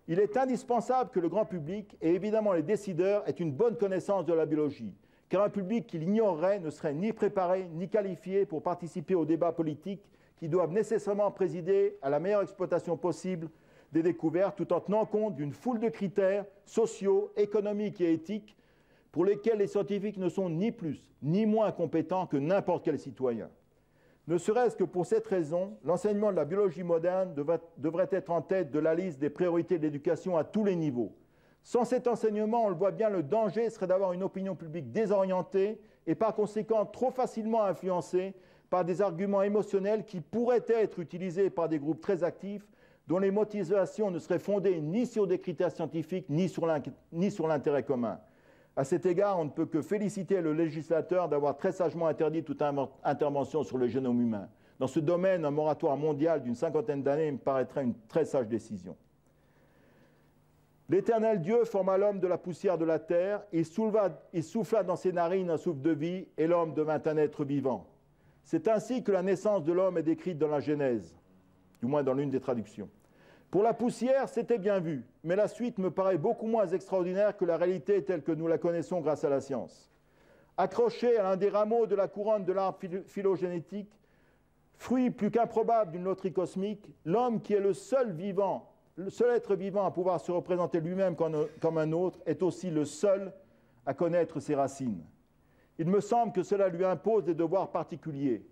Il est indispensable que le grand public, et évidemment les décideurs, aient une bonne connaissance de la biologie, car un public qui l'ignorerait ne serait ni préparé ni qualifié pour participer au débat politique qui doivent nécessairement présider à la meilleure exploitation possible des découvertes, tout en tenant compte d'une foule de critères sociaux, économiques et éthiques pour lesquels les scientifiques ne sont ni plus ni moins compétents que n'importe quel citoyen. Ne serait-ce que pour cette raison, l'enseignement de la biologie moderne devrait être en tête de la liste des priorités de l'éducation à tous les niveaux. Sans cet enseignement, on le voit bien, le danger serait d'avoir une opinion publique désorientée et par conséquent trop facilement influencée par des arguments émotionnels qui pourraient être utilisés par des groupes très actifs dont les motivations ne seraient fondées ni sur des critères scientifiques ni sur l'intérêt commun. À cet égard, on ne peut que féliciter le législateur d'avoir très sagement interdit toute intervention sur le génome humain. Dans ce domaine, un moratoire mondial d'une 50aine d'années me paraîtrait une très sage décision. L'Éternel Dieu forma l'homme de la poussière de la terre, il souffla dans ses narines un souffle de vie, et l'homme devint un être vivant. C'est ainsi que la naissance de l'homme est décrite dans la Genèse, du moins dans l'une des traductions. Pour la poussière, c'était bien vu, mais la suite me paraît beaucoup moins extraordinaire que la réalité telle que nous la connaissons grâce à la science. Accroché à l'un des rameaux de la couronne de l'arbre phylogénétique, fruit plus qu'improbable d'une loterie cosmique, l'homme qui est le seul être vivant à pouvoir se représenter lui-même comme un autre, est aussi le seul à connaître ses racines. Il me semble que cela lui impose des devoirs particuliers.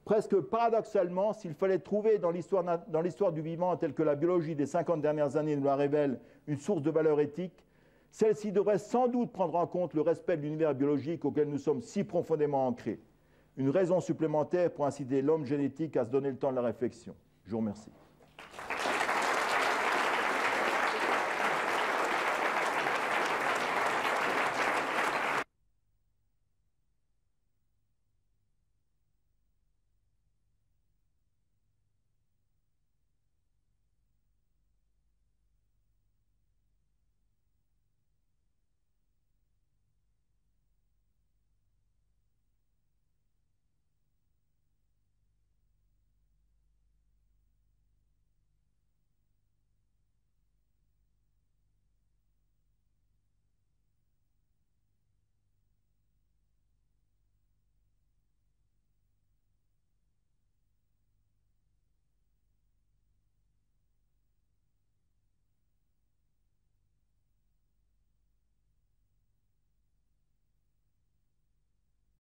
Presque paradoxalement, s'il fallait trouver dans l'histoire du vivant, telle que la biologie des 50 dernières années nous la révèle, une source de valeur éthique, celle-ci devrait sans doute prendre en compte le respect de l'univers biologique auquel nous sommes si profondément ancrés. Une raison supplémentaire pour inciter l'homme génétique à se donner le temps de la réflexion. Je vous remercie.